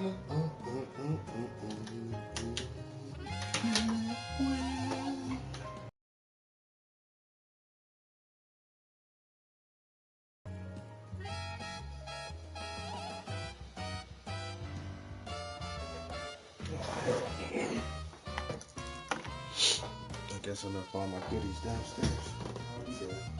I guess I'm gonna find my goodies downstairs. I'll be there.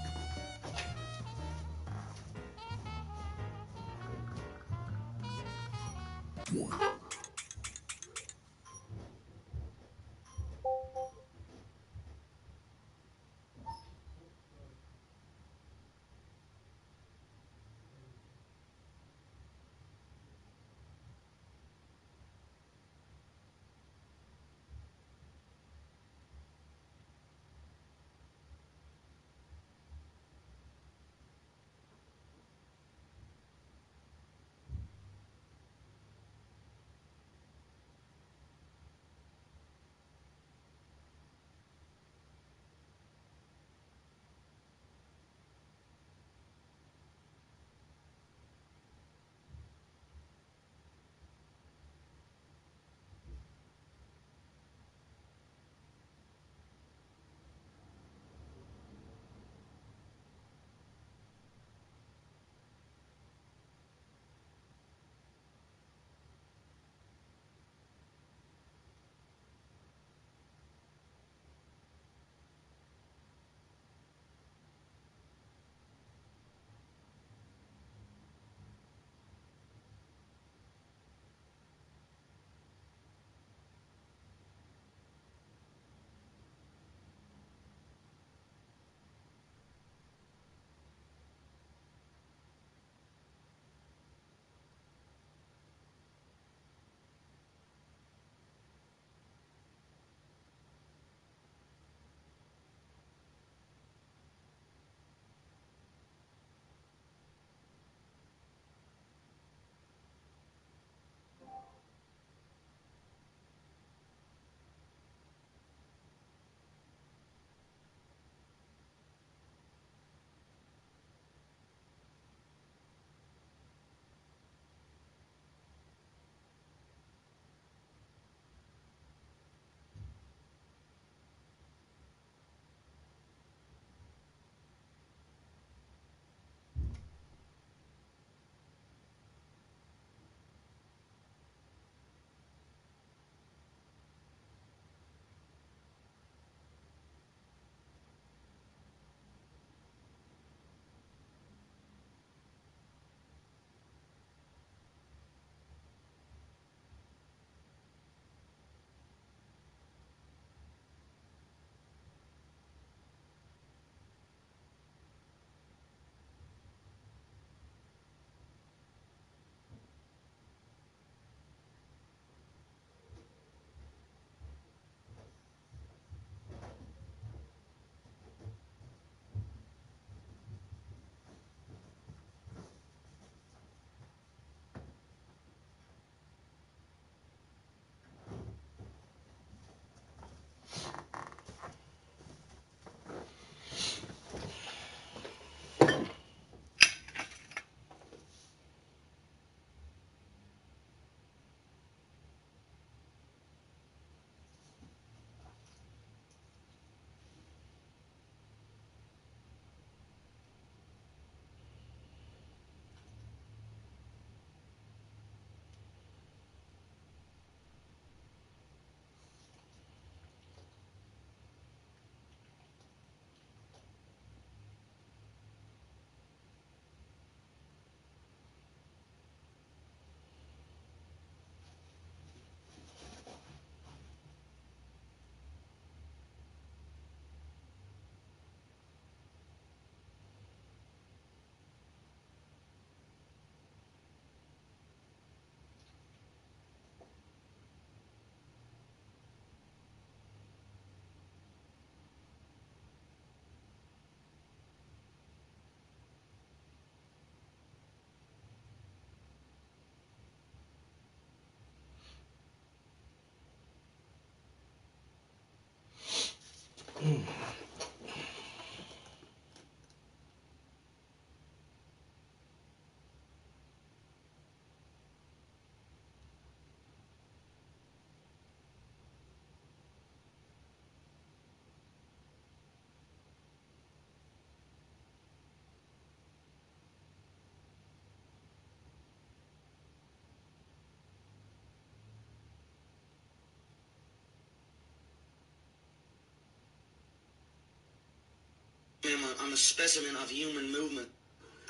I'm a specimen of human movement.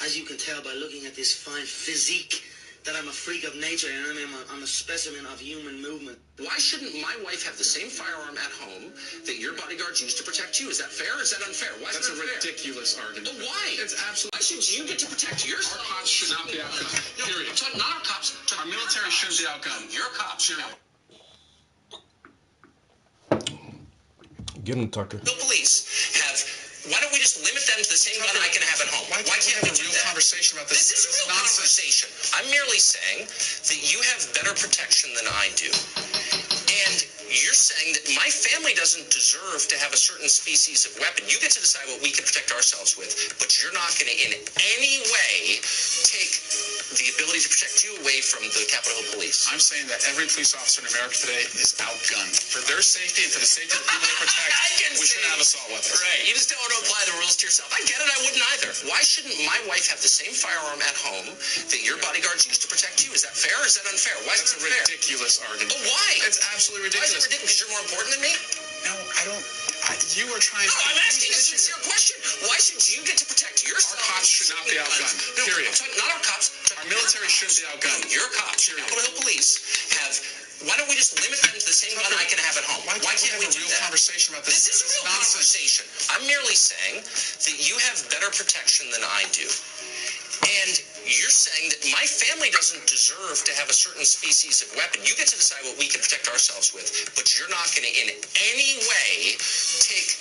As you can tell by looking at this fine physique, that I'm a freak of nature, and I'm a specimen of human movement. Why shouldn't my wife have the same firearm at home that your bodyguards use to protect you? Is that fair or is that unfair? Why is That's that a unfair? ridiculous argument. But why? It's absolutely... Why should you get to protect yourself? Our cops should not be outgunned. No, Period. I'm talking, not our cops. Our military shouldn't be outgunned. Your cops. Period. Get him, Tucker. The police have... Why don't we just limit them to the same gun I can have at home? Why Why can't we have a do real that? conversation about this? This is a real conversation. I'm merely saying that you have better protection than I do. And you're saying that my family doesn't deserve to have a certain species of weapon. You get to decide what we can protect ourselves with, but you're not going to in any way take the ability to protect you away from the Capitol Hill Police. I'm saying that every police officer in America today is outgunned. For their safety and for the safety of the people they protect, we shouldn't have assault weapons. Right. You just don't want to apply the rules to yourself. I get it. I wouldn't either. Why shouldn't my wife have the same firearm at home that your bodyguards use to protect you? Is that fair or is that unfair? Why is That's that a unfair? ridiculous argument. But why? It's absolutely Why is ridiculous. it ridiculous? Because you're more important than me? No, I don't... you are trying No, to... I'm asking a sincere question. Why should you get to protect yourself? Our cops should not be outgunned. No, Period. I'm talking, not our cops. Our military shouldn't be outgunned. Your cops, Period. Capitol Hill Police, have... Why don't we just limit them to the same gun I can have at home? Why can't we have a real conversation about this? This is a real conversation. I'm merely saying that you have better protection than I do. And you're saying that my family doesn't deserve to have a certain species of weapon. You get to decide what we can protect ourselves with, but you're not going to in any way take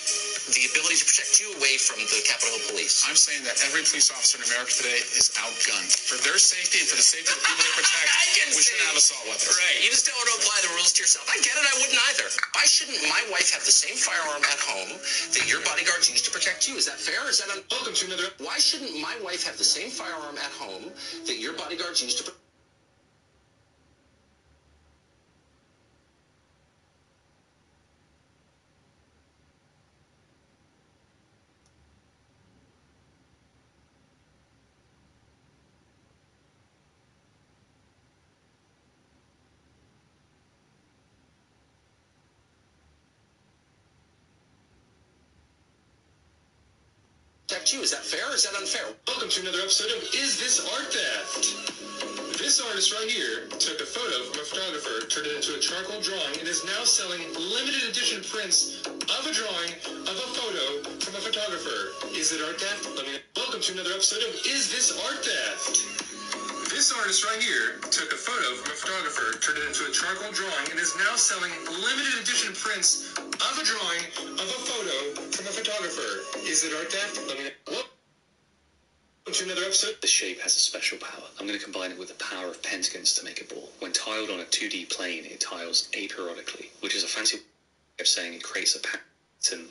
the ability to protect you away from the Capitol Hill Police. I'm saying that every police officer in America today is outgunned. For their safety and for the safety of the people they protect, we shouldn't have assault weapons. Right. You just don't want to apply the rules to yourself. I get it. I wouldn't either. Why shouldn't my wife have the same firearm at home that your bodyguards use to protect you? Is that fair or is that Welcome to another... Why shouldn't my wife have the same firearm at home that your bodyguards use to protect? You. Is that fair or is that unfair? Welcome to another episode of Is This Art Theft? This artist right here took a photo from a photographer, turned it into a charcoal drawing, and is now selling limited edition prints of a drawing of a photo from a photographer. Is it art theft? Let me know. Welcome to another episode of Is This Art Theft? This artist right here took a photo from a photographer, turned it into a charcoal drawing, and is now selling limited edition prints of a drawing of a photo from a photographer. Is it art theft? Let me know. Welcome to another episode. The shape has a special power. I'm going to combine it with the power of pentagons to make a ball. When tiled on a 2D plane, it tiles aperiodically, which is a fancy way of saying it creates a pattern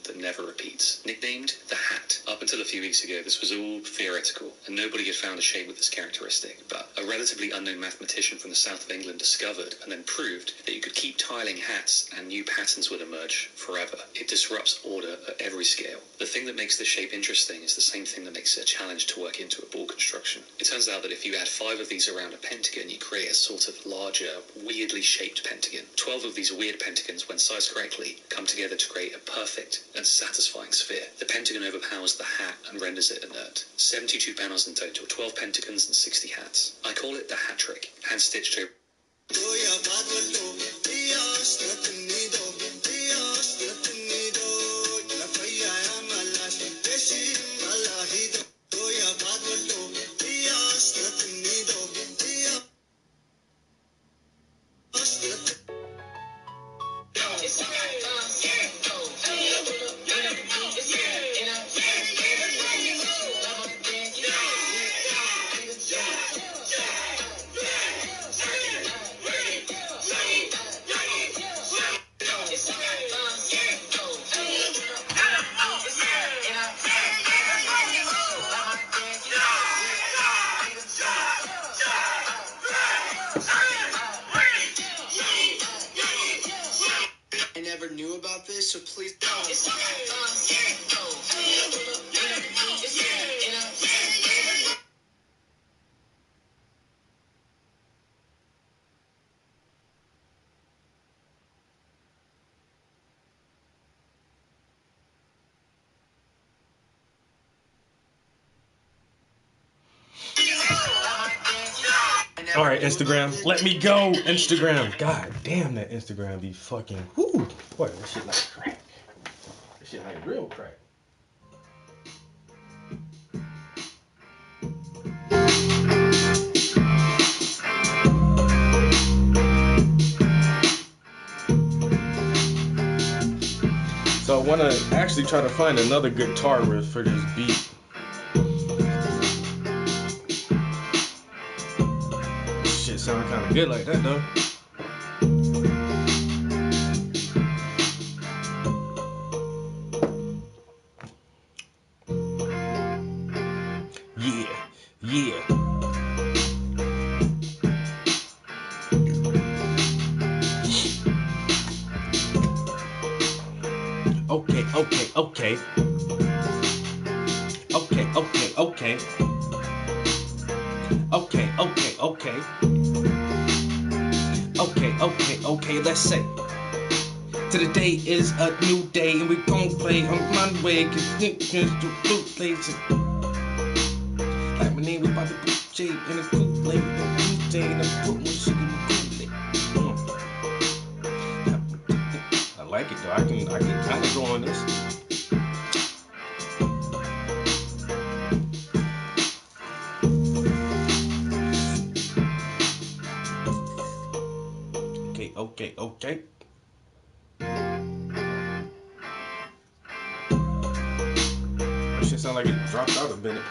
that never repeats. Nicknamed the Hat. Up until a few weeks ago, this was all theoretical, and nobody had found a shape with this characteristic, but a relatively unknown mathematician from the south of England discovered and then proved that you could keep tiling hats and new patterns would emerge forever. It disrupts order at every scale. The thing that makes this shape interesting is the same thing that makes it a challenge to work into a ball construction. It turns out that if you add 5 of these around a pentagon, you create a sort of larger, weirdly shaped pentagon. 12 of these weird pentagons, when sized correctly, come together to create a perfect and satisfying sphere. The pentagon overpowers the hat and renders it inert. 72 panels in total, 12 pentagons and 60 hats. I call it the hat trick, hand-stitched over. So please. All right, Instagram. Let me go, Instagram. God damn, that Instagram be fucking. Whoo, boy, that shit like crack. That shit like real crack. So I want to actually try to find another guitar riff for this beat. Shit sound kind of good like that though. Yeah, yeah. Okay, okay, okay. Okay, okay, okay. Okay, okay, okay. Okay, okay, okay, let's say today is a new day and we gon' play on my way, cause niggas do bootlegs. Like my name, we about to put J in a bootleg, and Tuesday and I put my shit in the bootleg. I like it though, I can kind of go on this. Okay, okay. That shit sound like it dropped out a minute.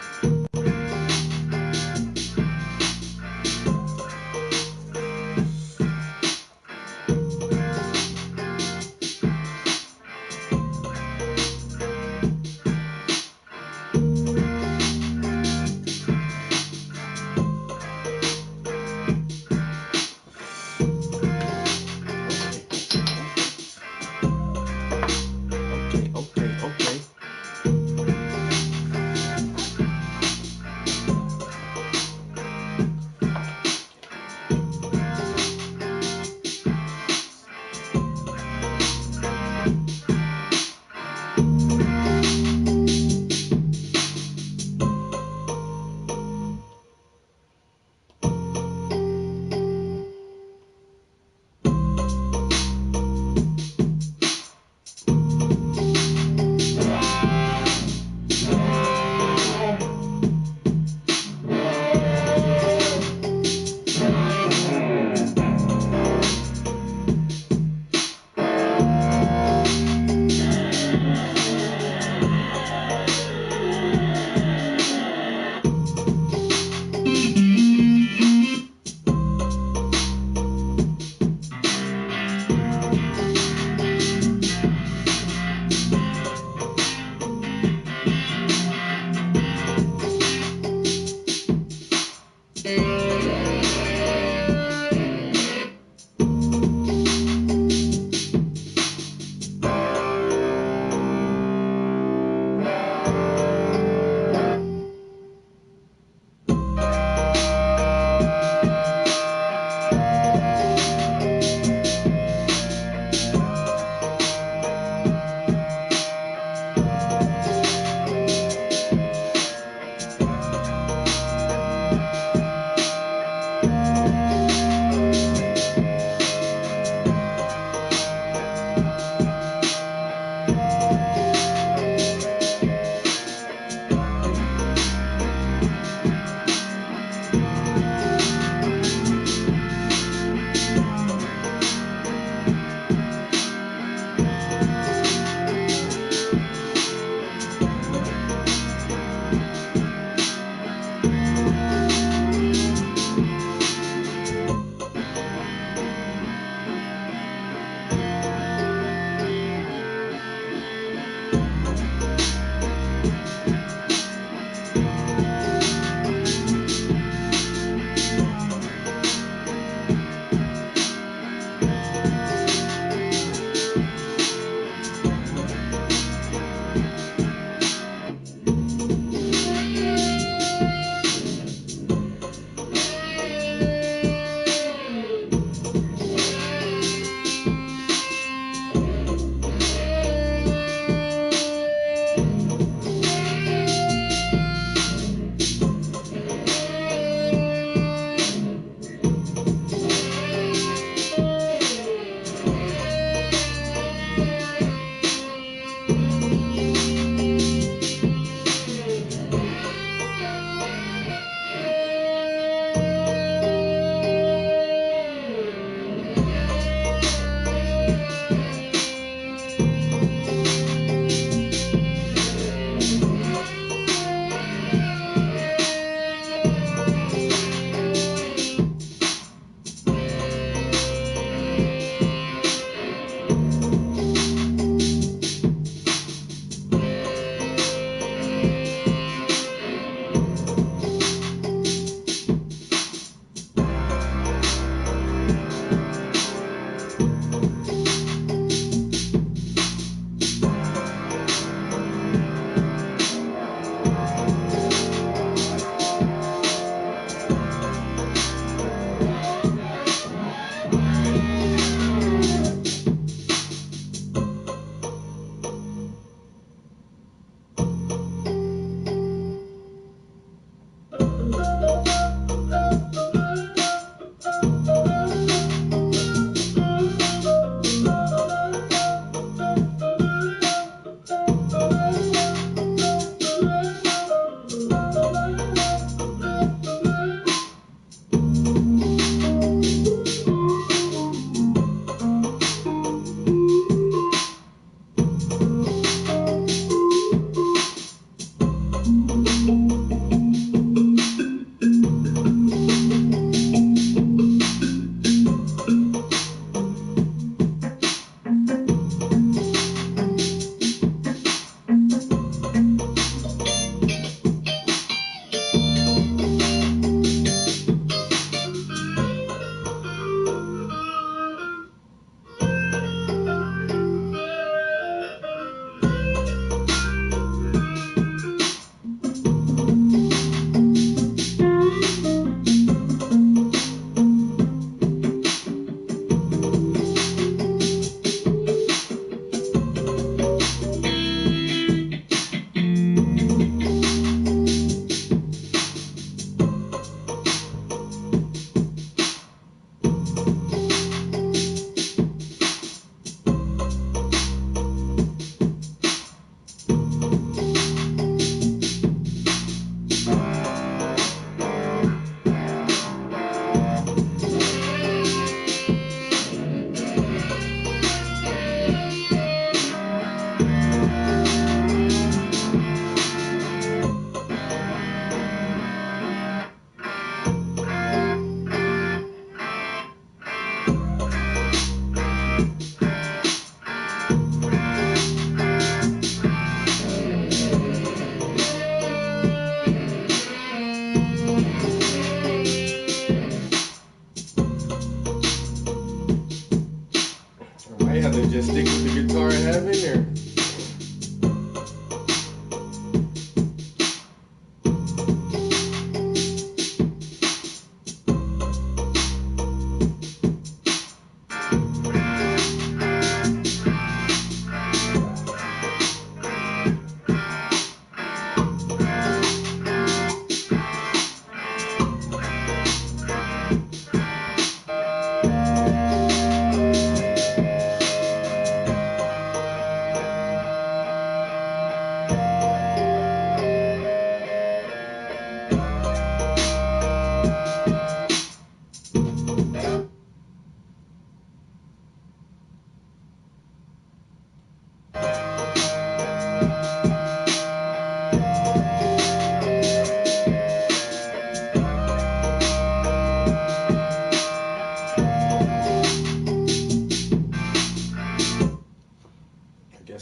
Just stick with the guitar I have in there.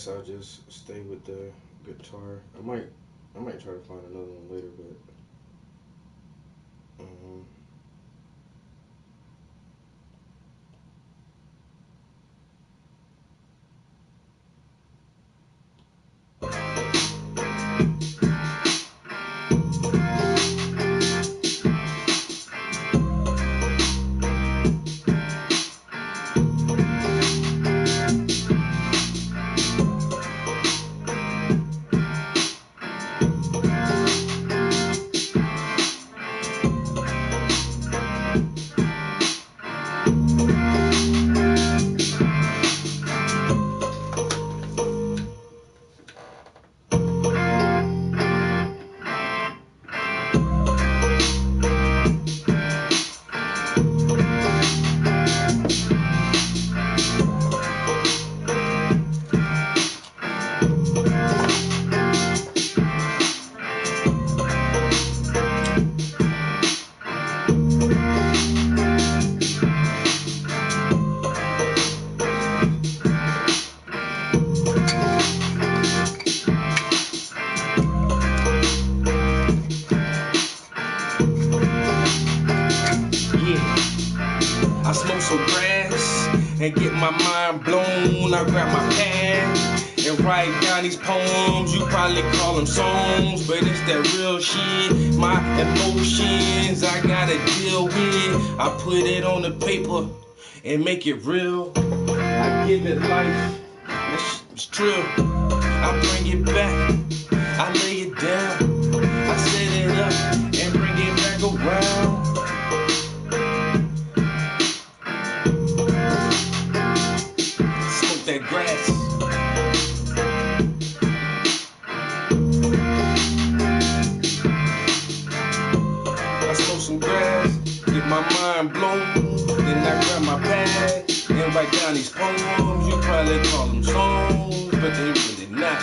I'll just stay with the guitar. I might try to find another one later, but grass and get my mind blown. I grab my pen and write down these poems. You probably call them songs, but it's that real shit. My emotions I gotta deal with. I put it on the paper and make it real. I give it life. That shit's true. I bring it back. I lay it down. I set it up and bring it back around. Smoke that grass. I smoke some grass, get my mind blown. Then I grab my pad and write down these poems. You probably call them songs, but they really not.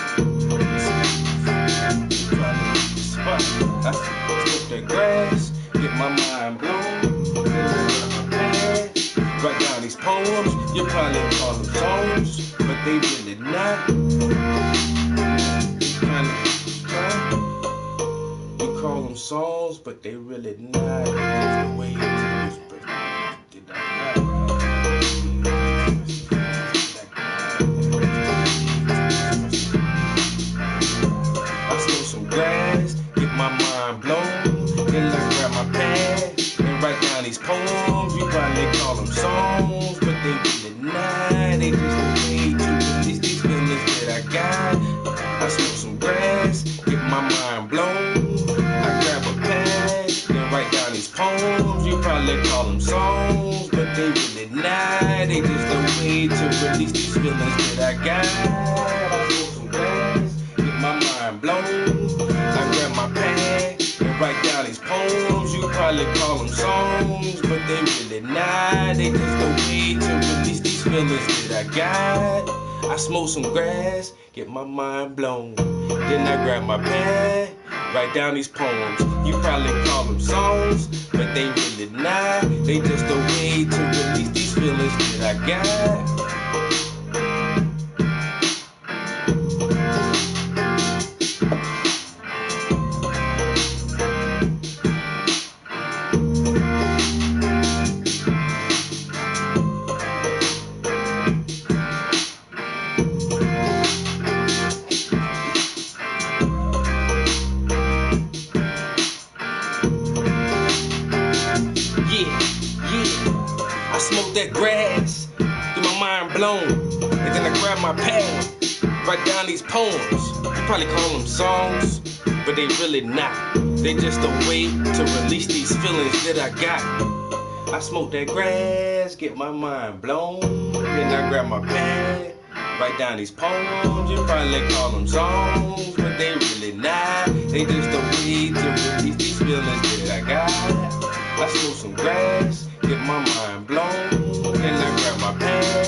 I smoke that grass, get my mind blown. Then I grab my pad, write down these poems. You probably call them songs, but they really not. You call them songs, but they really not. That's the way it is. I smoke some grass, get my mind blown. Then I grab my pad and write down these poems. You probably call them songs, but they really not. They just a way to release these feelings that I got. I smoke some grass, get my mind blown. I grab a pad, then write down these poems. You probably call them songs, but they really not. They just a way to release these feelings that I got. I smoke some grass, get my mind blown. I grab my pad and write down these poems. You probably call them songs, but they really not. They just a way to release these feelings that I got. I smoke some grass, get my mind blown. Then I grab my pad, write down these poems. You probably call them songs, but they really not. They just a way to release these feelings that I got. I smoke that grass, get my mind blown, and then I grab my pad, write down these poems. You probably call them songs, but they really not. They just a way to release these feelings that I got. I smoke that grass, get my mind blown, then I grab my pad, write down these poems. You probably call them songs, but they really not. They just a way to release these feelings that I got. I smoke some grass, get my mind blown, then I grab my pad,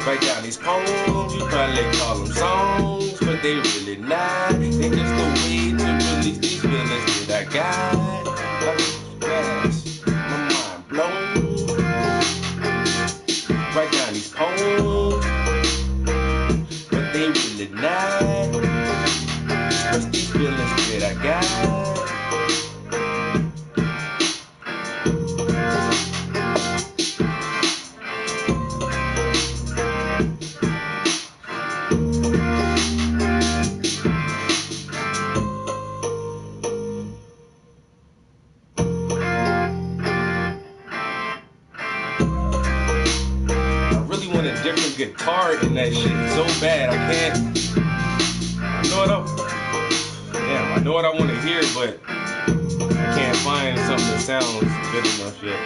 write down these poems. You probably call them songs, but they really not. They just a way to release these feelings that I got. I smoke grass, my mind blown, write down these poems, but they really not. Express these feelings that I got. Different guitar in that shit so bad. I know what I want to hear, but I can't find something that sounds good enough yet.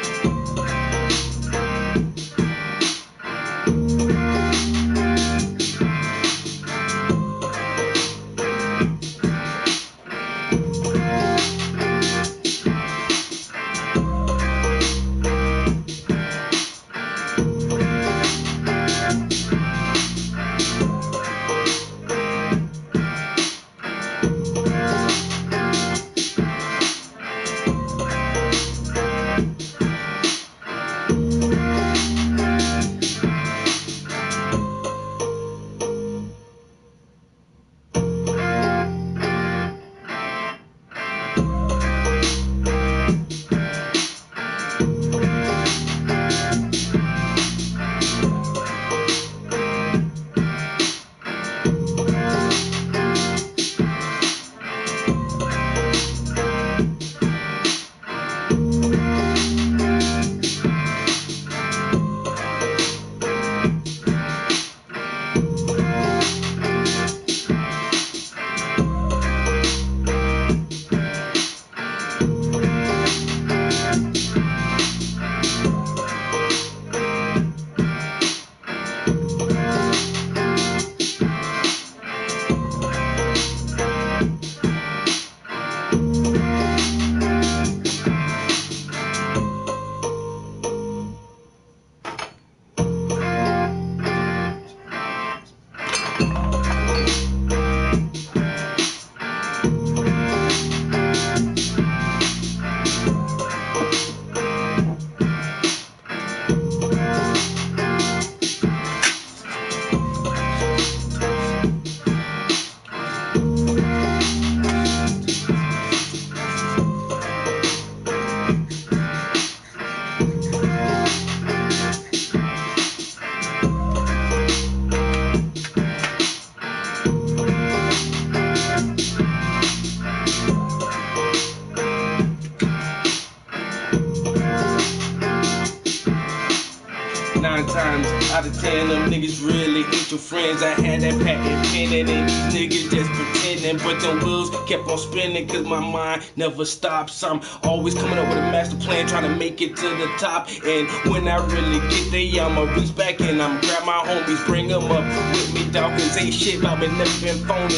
Out of 10, them niggas really ain't your friends. I had that patent pen and these niggas just pretending. But them wheels kept on spinning cause my mind never stops. I'm always coming up with a master plan, trying to make it to the top. And when I really get there, I'ma reach back and I'ma grab my homies, bring them up with me, dog, cause ain't shit about me, never been phony.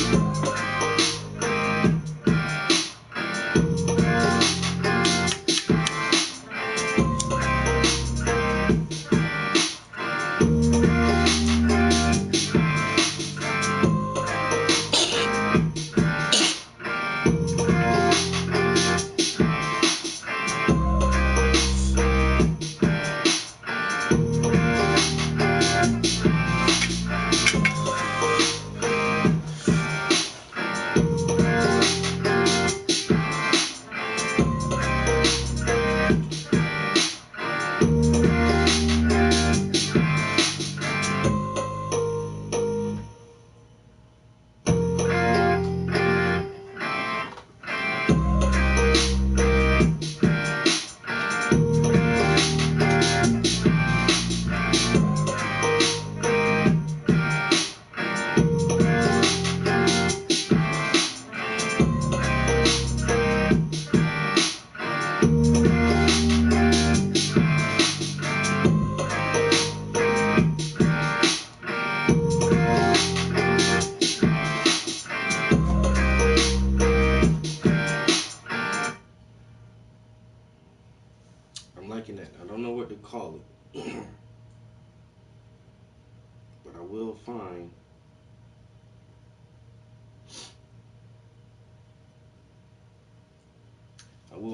I'm liking that. I don't know what to call it. But I will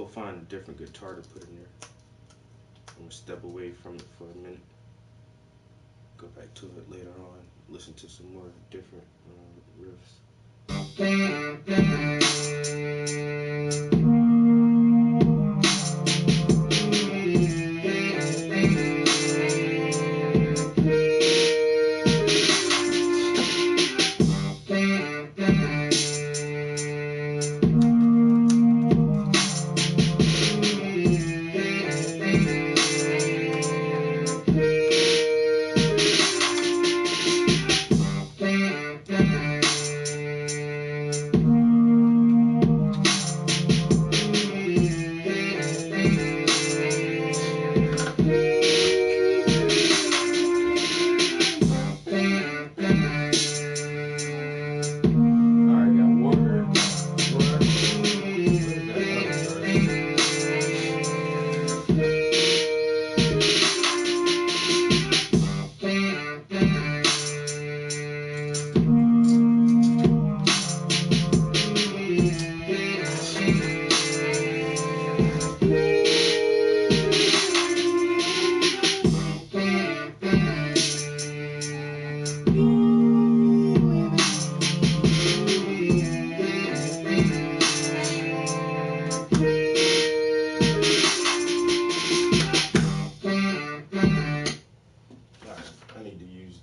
find a different guitar to put in there. I'm gonna step away from it for a minute. Go back to it later on. Listen to some more different riffs.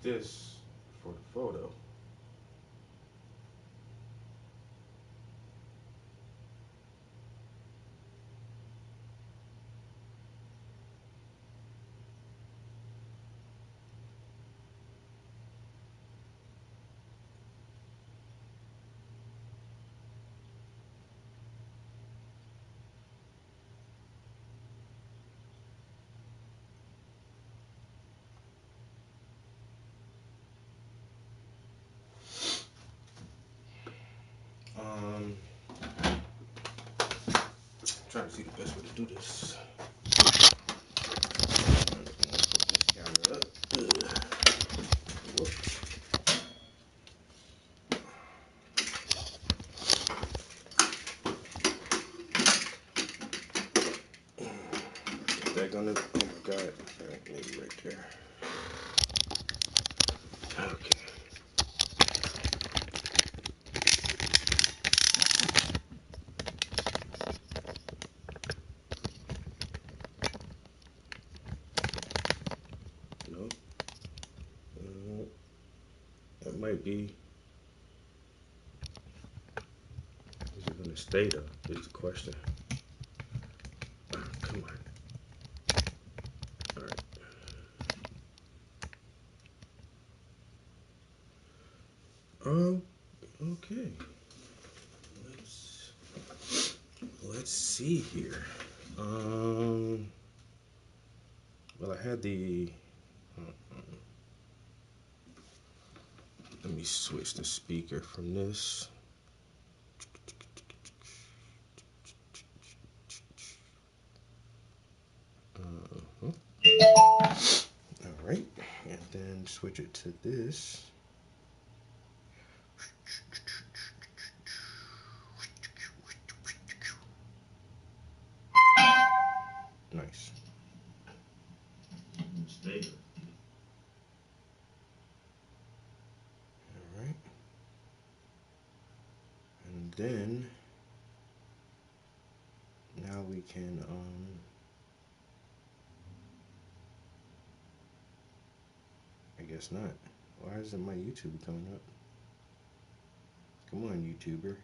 This for the photo. Trying to see the best way to do this. Put this camera up. Is that gonna? Oh my God! Maybe right there. Okay. That might be. Is it gonna stay though? Is the question. Come on. All right. Okay. Let's see here. Well, I had the. Let me switch the speaker from this. All right, and then switch it to this. Nice. All right, and then now we can I guess not. Why isn't my YouTube coming up? Come on, YouTuber.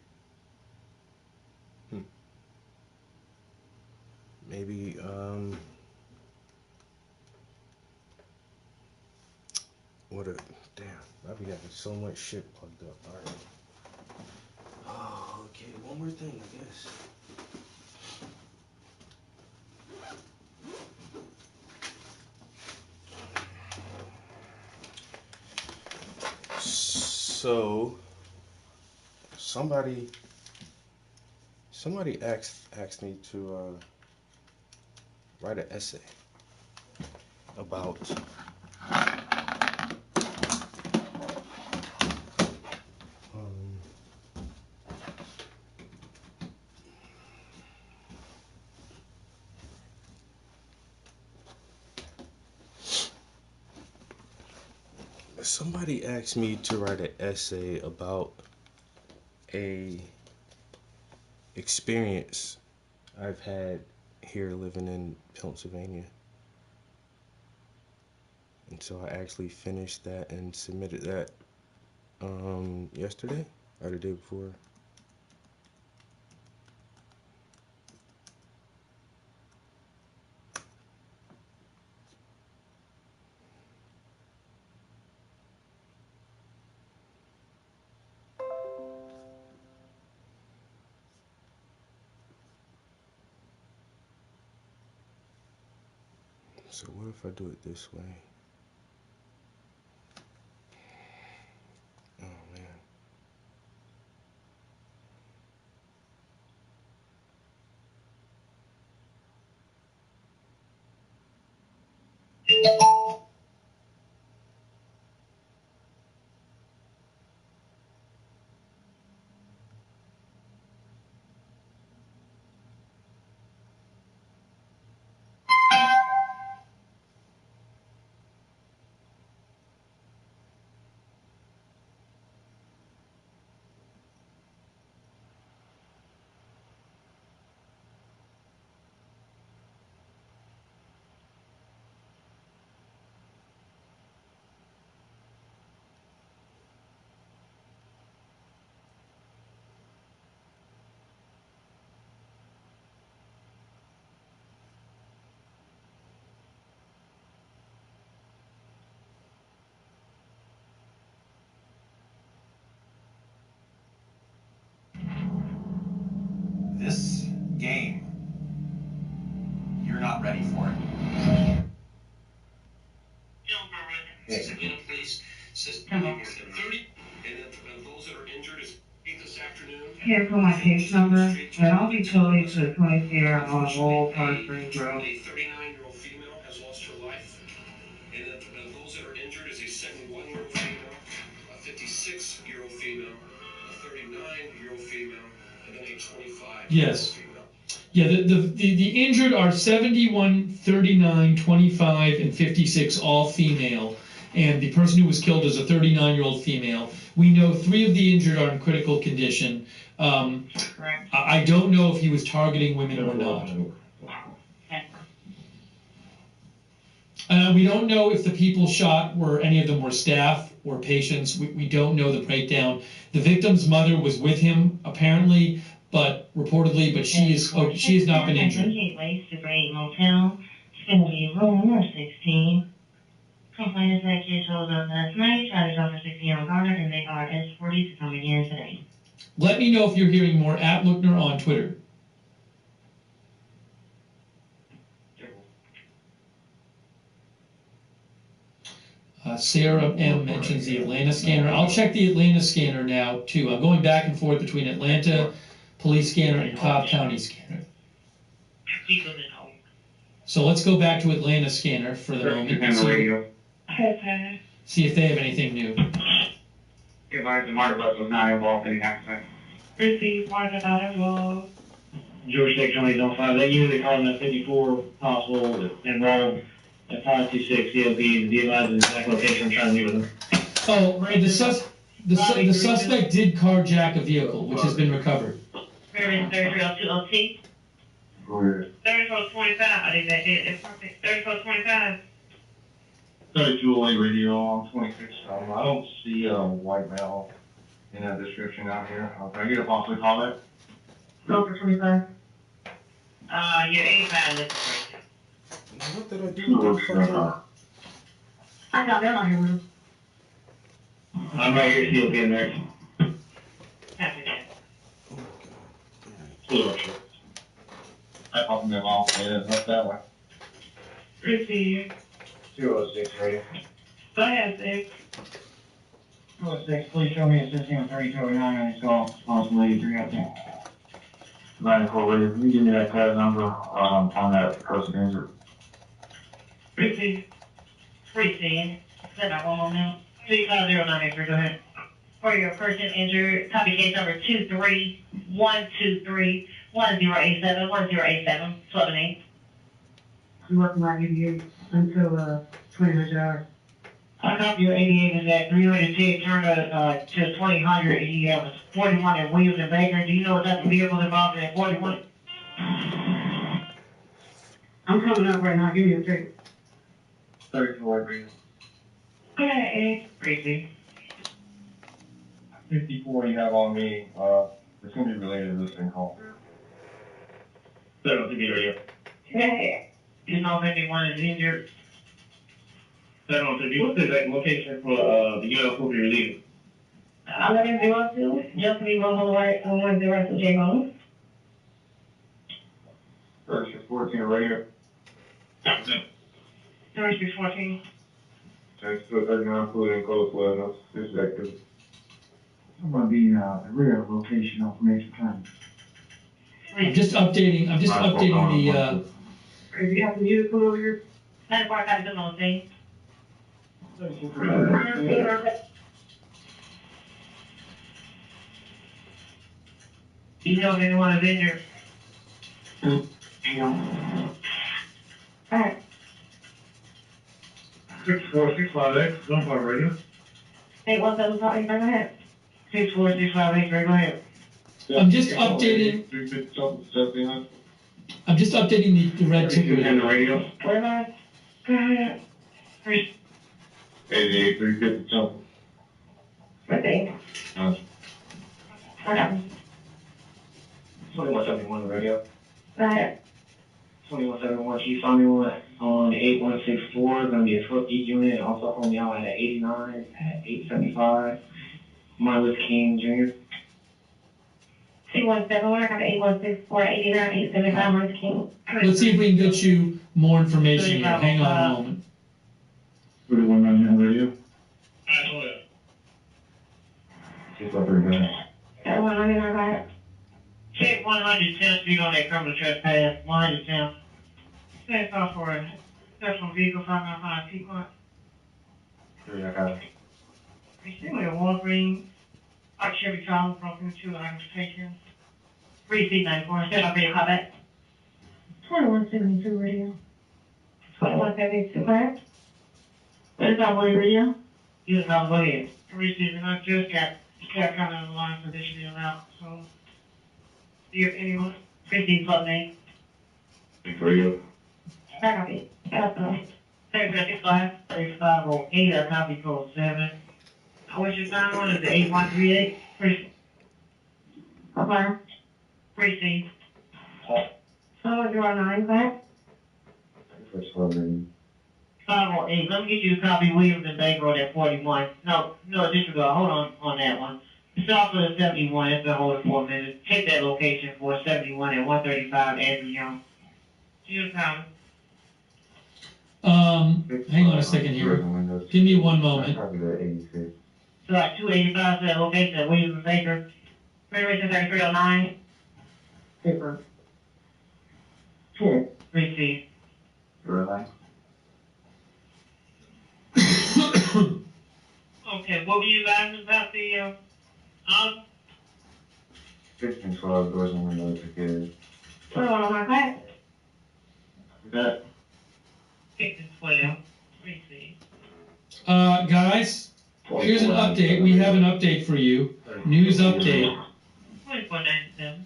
Maybe what a damn. I'll be having so much shit plugged up. All right. Oh, okay. One more thing, I guess. So somebody asked me to write an essay about somebody asked me to write an essay about a experience I've had here living in Pennsylvania. And so I actually finished that and submitted that yesterday or the day before. So what if I do it this way? Oh man. This game, you're not ready for it. Here for my case number, and I'll be totally to the 20th year on a whole Park Springs Road. A 39-year-old female has lost her life, and those that are injured is a 71-year-old female, a 56-year-old female, a 39-year-old female, and then a 25-year-old Yes. female. Yeah, the injured are 71, 39, 25, and 56, all female. And the person who was killed is a 39-year-old female. We know 3 of the injured are in critical condition. I don't know if he was targeting women or not. We don't know if the people shot were any of them were staff or patients. We don't know the breakdown. The victim's mother was with him apparently, but she has not been injured. Gateway to Great Motel. It's going to be room number 16. Complainants in that case will go tonight. Charges over 60-year-old Garner, and they are escorted to come in here today. Let me know if you're hearing more at Lookner on Twitter. Sarah M. mentions the Atlanta scanner. I'll check the Atlanta scanner now, too. I'm going back and forth between Atlanta police scanner and Cobb County scanner. So let's go back to Atlanta scanner for the moment and see if they have anything new. Advise the market bus was not involved in the accident. Receive market not involved. George State County Zone 5. They usually call them at 54 hospitals enrolled at 526 COP. The advise the exact location I'm trying to do with them. Oh, the suspect did carjack a vehicle, which has been recovered. Very 3302 OT. Go ahead. 3425. I think that is perfect. 3425. 3208 radio on 26. I don't see a white male in that description out here. Can I get a possibly call that? Go for 25. Yeah, 85. What did I do with that fucking... I got them on here, man. I'm right here, COP in there. Happy that. I popped them off. Yeah, up that way. Receive. 206 radio. Go ahead, 6. 206, please show me assisting with 3209 on this call. Responsible 83 out there. 94 radio. Can you give me that card number on that person injured? Receive. Receive. Set that one more now. 35093, go ahead. For your person injured, copy case number 23123 1087 1087 12-8. I'm working my 88 until 20 hours. I copy your 88 is at 310 turn to 2000. He was 41 at Williams and Baker. Do you know what type of vehicle involved in that 41? I'm coming up right now. Give me a second. 34 agreement. Okay, Receive. 54 you have on me. It's going to be related to this thing call. 702 radio. Okay. You know if anyone is injured? 702. What's the exact location for the UL Coupe you're leaving? 1102, just me 110 J Bone. 3614 radio. 3614. Thanks to 39 fluid and close flood. This is active. I'm going to be the rear location of Mason County. I'm just updating the, If you have the music over here. 94 them on thing. You know if anyone is injured? Alright. 64658, Zone 5 radio. 817 go ahead. 64658, go ahead. I'm just updating the red ticker. And the radio. Where am I? Go ahead. 88, 350 something. What day? What happened? 2171 radio. Go ahead. 2171, Chief saw me on 8164, going to be a 12 unit, also on the out at 89, at 875. Miles King Jr. 217, I got 8164, 89, 875, Martha King. Let's see if we can get you more information here. Hang on a moment. 3199 radio. She's up pretty good. Got 199, go ahead. Check 110 speed on that criminal trespass. 110. That's all for a special vehicle 595 Pequot. Yeah, I got it. Recently, a Walgreens, Chevy Travel broken into items taken. 3C94, set up a call back. 2172 radio. 2172, correct? What is that word radio? Yes, I'll go ahead. Receiving, I just got kind of on the line for this year out, so. Do you have anyone? 15 club name. Radio. I copy. 35, 3508, I copy code 7. What's your time on? Is it 8138? Okay. Receive. 009, back. First one, 508. Let me get you a copy of Williams and Bank Road at 41. No, disregard. Hold on that one. Stop for the 71. It's been holding for a minute. Take that location for 71 at 135 Andrew Young. Use pound. Hang on a second here. Give me one moment. So like 285 to that location at Williams and Baker. Federation 3309. Paper. 4. Receive. Really? Okay, what were you guys about the 1512 doors and windows are good. Put it on my back. That. 1512. Receive. Guys, here's an update. We have an update for you. News update. 2497.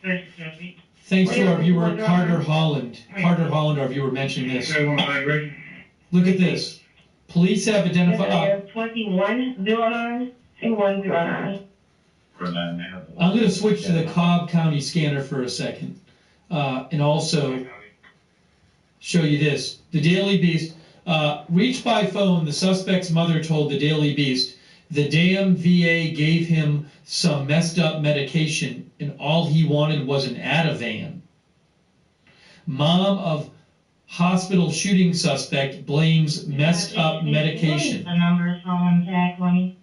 36 feet. Thanks to our viewer Carter Holland. Carter Holland, our viewer, mentioned this. Look at this. Police have identified. 2109 and 109. I'm going to switch to the Cobb County scanner for a second, and also show you this. The Daily Beast. Reached by phone, the suspect's mother told the Daily Beast the damn VA gave him some messed up medication, and all he wanted was an Ativan. Mom of hospital shooting suspect blames messed up medication. The number is on tag 20.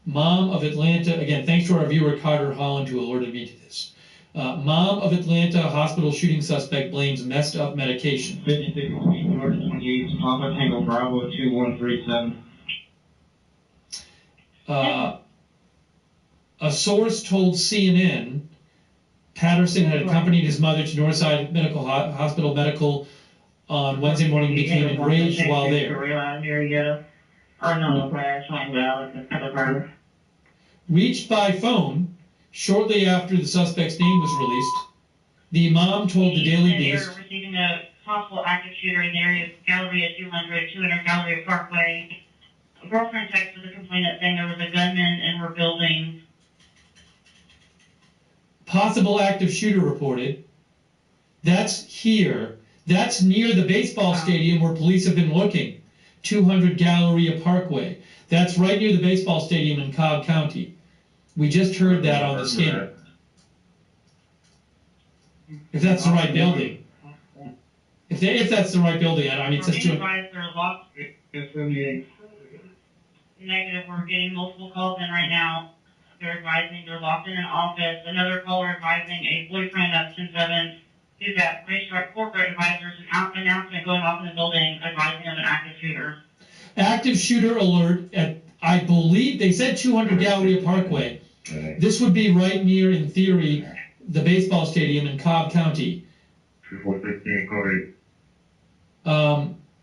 Mom of Atlanta, again, thanks to our viewer Carter Holland who alerted me to this. Mom of Atlanta hospital shooting suspect blames messed up medication. 56 North 28, Papa Tango Bravo 2137. A source told CNN Patterson had accompanied his mother to Northside Medical Hospital Medical on Wednesday morning, became enraged while there. Reached by phone shortly after the suspect's name was released, the mom told the Daily Beast. They're receiving a possible active shooter in the area of Galleria 200 Galleria Parkway. A girlfriend texted the complainant saying there was a gunman in her building. Possible active shooter reported. That's here. That's near the baseball stadium where police have been looking. 200 Galleria Parkway. That's right near the baseball stadium in Cobb County. We just heard that on the scanner. If that's the right building. If that's the right building, I mean, it says 200. Negative. We're getting multiple calls in right now. They're advising they're locked in an office. Another caller advising a boyfriend of Tim Evans. Who's at Racetrack Corporate Advisors, an announcement going off in the building advising of an active shooter. Active shooter alert at, I believe, they said 200 Galleria Parkway. This would be right near, in theory, the baseball stadium in Cobb County.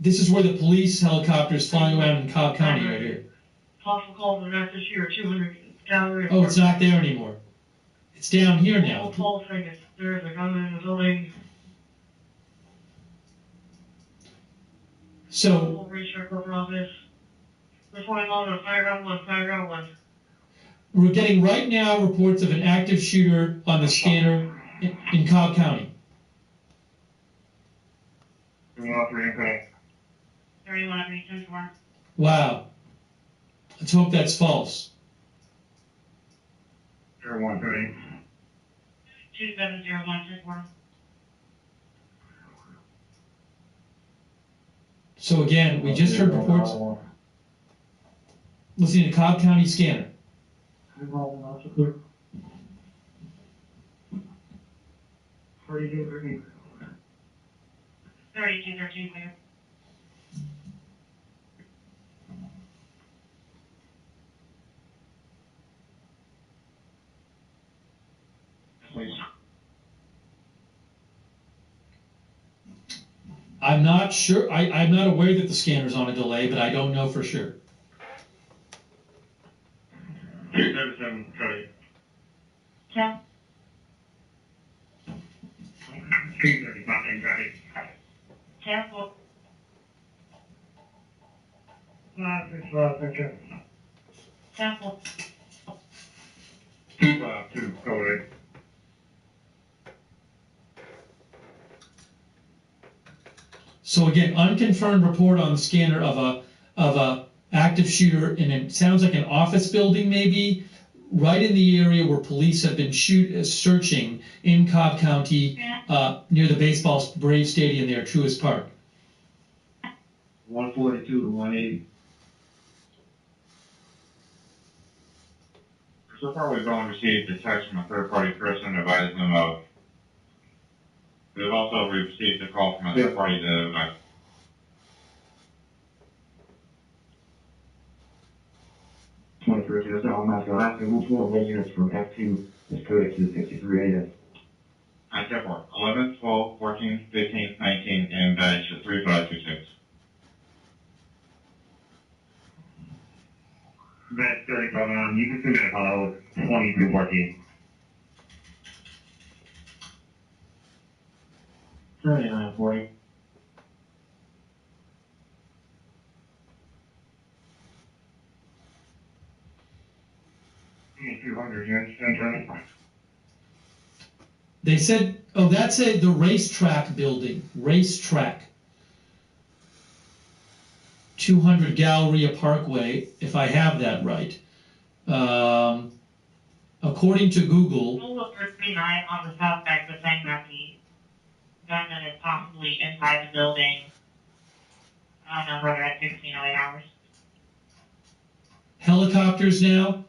This is where the police helicopter is flying around in Cobb County right here. Possible calls of an active shooter, 200 Galleria. Oh, it's not there anymore. It's down here now. Call saying there's a gunman in the building. So, Racetrack Corporate Office. We're going on to Fireground 1. We're getting right now reports of an active shooter on the scanner in Cobb County. 31 Wow. Let's hope that's false. 2701. So again, we just heard reports. Listening to Cobb County scanner. 3213 clear. I'm not sure. I'm not aware that the scanner's on a delay, but I don't know for sure. 277, sorry. Yeah. 235, got it. Cancel. 965, Cancel. 252, go ahead. So again, unconfirmed report on the scanner of a active shooter in it sounds like an office building maybe, right in the area where police have been searching in Cobb County, near the baseball Brave Stadium there, Truist Park. 142 to 180. So far, we've only received a text from a third-party person advising them of. We've also received a call from a third party to. 23, that's all I'm asking. I'm asking which one of the units from F2 is coded to 63 AS. I check for 11, 12, 14, 15, 19, and badge 3526. Badge 35, you can submit a file with 2214. 3940. 200 units. They said, oh, that's the racetrack building. Racetrack. 200 Galleria Parkway, if I have that right. According to Google. We'll look for 39 on the suspect, but saying that the gunman is possibly inside the building. I don't know whether at 16 or 8 hours. Helicopters now.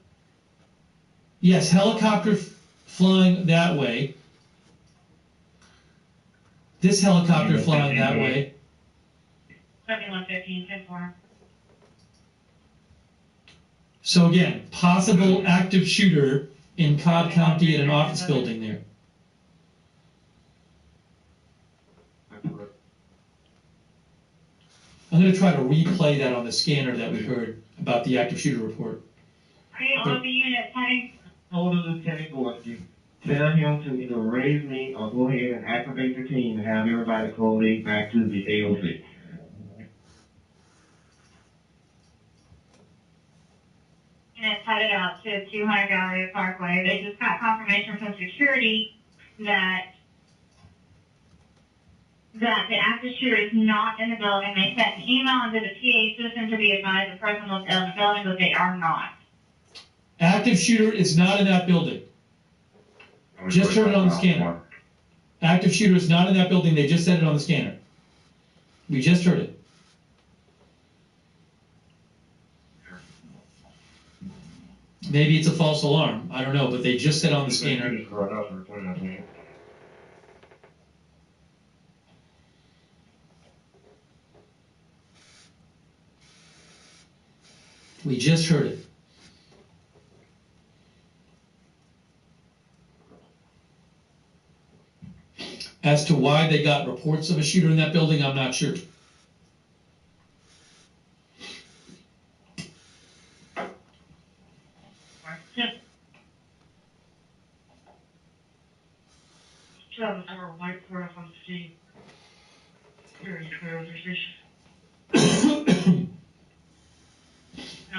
Yes, helicopter flying that way. This helicopter flying that way. 7115, 10-4. So again, possible active shooter in Cobb County at an office building there. I'm going to try to replay that on the scanner that we heard about the active shooter report. Create all the units, honey. Hold the Lieutenant Gorski. Tell him to either raise me or go ahead and activate the team and have everybody collate back to the AOC. And it's headed out to 200 Galleria Parkway. They just got confirmation from security that the active shooter is not in the building. They sent an email into the PA system to be advised the person was in the building, but they are not. Active shooter is not in that building. Just heard it on the scanner. Active shooter is not in that building. They just said it on the scanner. We just heard it. Maybe it's a false alarm. I don't know, but they just said on the scanner. We just heard it. As to why they got reports of a shooter in that building, I'm not sure.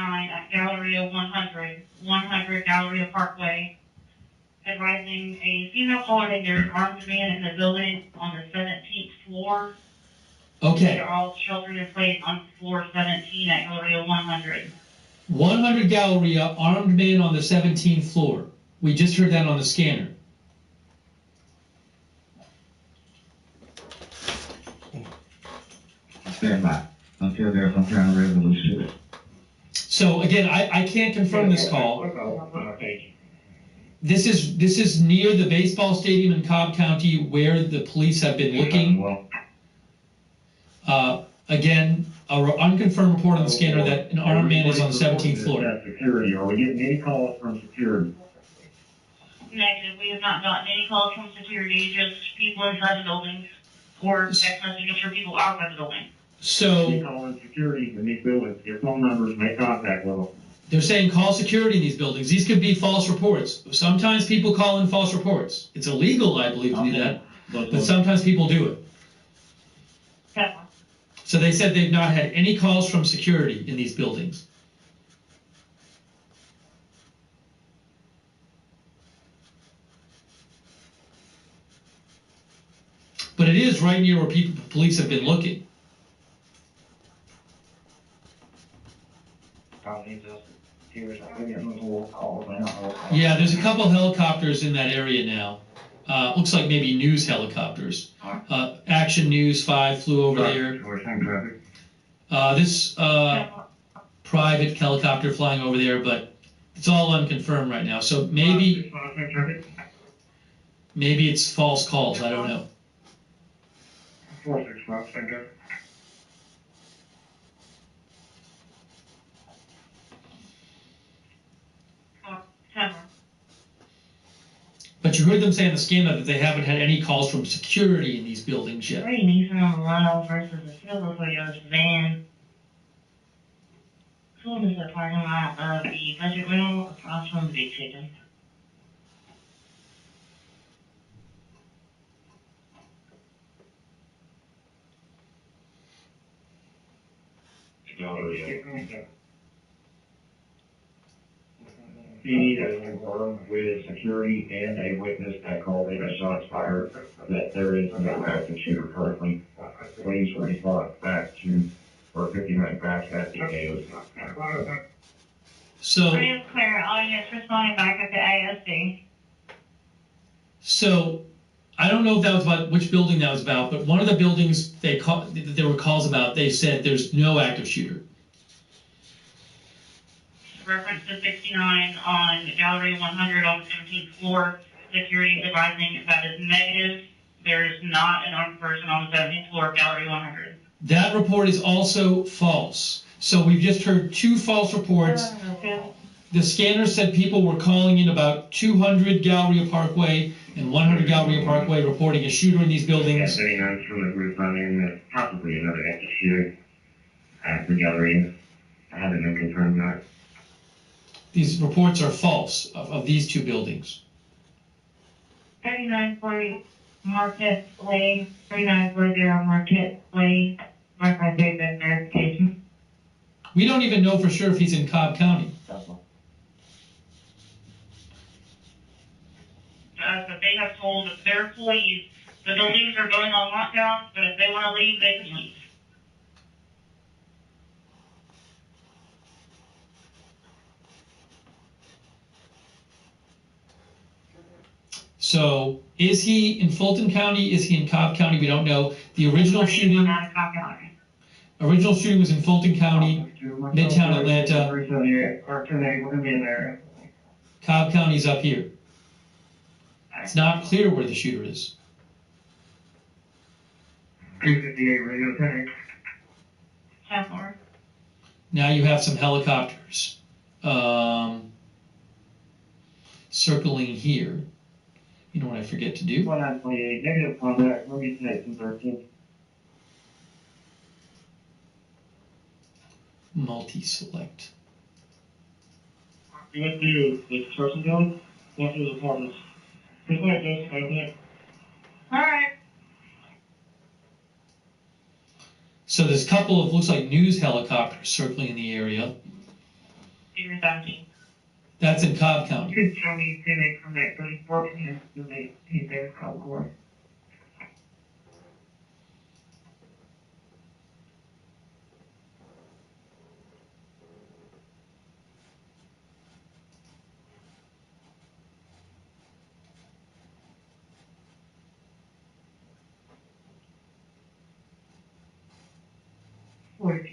At Galleria 100 Galleria Parkway, advising a female caller that there's an armed man in the building on the 17th floor. Okay. They're all sheltered in place on floor 17 at Galleria 100. 100 Galleria, armed man on the 17th floor. We just heard that on the scanner. Stand by until there's some kind of resolution. So again, I can't confirm this call. This is near the baseball stadium in Cobb County where the police have been looking. Again, an unconfirmed report on the scanner that an armed man is on the 17th floor. Security. Are we getting any calls from security? Negative. We have not gotten any calls from security, just people inside the building or text messages for people outside the building. So calling security in these buildings, get phone numbers, make contact with them. They're saying call security in these buildings. These could be false reports. Sometimes people call in false reports. It's illegal, I believe, to do that, but sometimes people do it. Yeah. So they said they've not had any calls from security in these buildings. But it is right near where police have been looking. Yeah, there's a couple helicopters in that area now. Looks like maybe news helicopters. Action News 5 flew over there. This private helicopter flying over there, but it's all unconfirmed right now. So maybe it's false calls. I don't know. 465, center. But you heard them say in the scanner that they haven't had any calls from security in these buildings yet. Great Nissan Murano versus a silver Toyota van. Pulled into the parking lot of the budget rental across from the Big Chicken. He has confirmed with security and a witness that called in a shots fired that there is no active shooter currently. Please respond back to, or 59 back at the AOC. So, Pretty clear. All units responding back at the AOC. so I don't know if that was about which building that was about, but one of the buildings there were calls about, they said there's no active shooter. Reference to 69 on Gallery 100 on the 17th floor. Security is advising that is negative. There is not an armed person on the 17th floor of Gallery 100. That report is also false. So we've just heard two false reports. The scanner said people were calling in about 200 Galleria Parkway and 100 Galleria Parkway reporting a shooter in these buildings. 79 from the group running possibly another active shooter at the Galleria. I haven't been confirmed that. These reports are false of these two buildings. 3940 Market Way, 3940 Market Way, Wi-Fi data verification. We don't even know for sure if he's in Cobb County. But they have told their employees the buildings are going on lockdown, but if they want to leave, they can leave. So, is he in Fulton County? Is he in Cobb County? We don't know. The original shooting was in Fulton County, Midtown Atlanta. Cobb County's up here. It's not clear where the shooter is. 258 radio center. 10-4. Now you have some helicopters circling here. You know what I forget to do? 1928, negative contact, movie connection 13. Multi-select. You went to the construction building, went through the apartments. Just like this, I went. Alright. So there's a couple of, looks like news helicopters circling in the area. Figure 17. That's in Cobb County. You could show me Civic from that 34 and he's there, probably.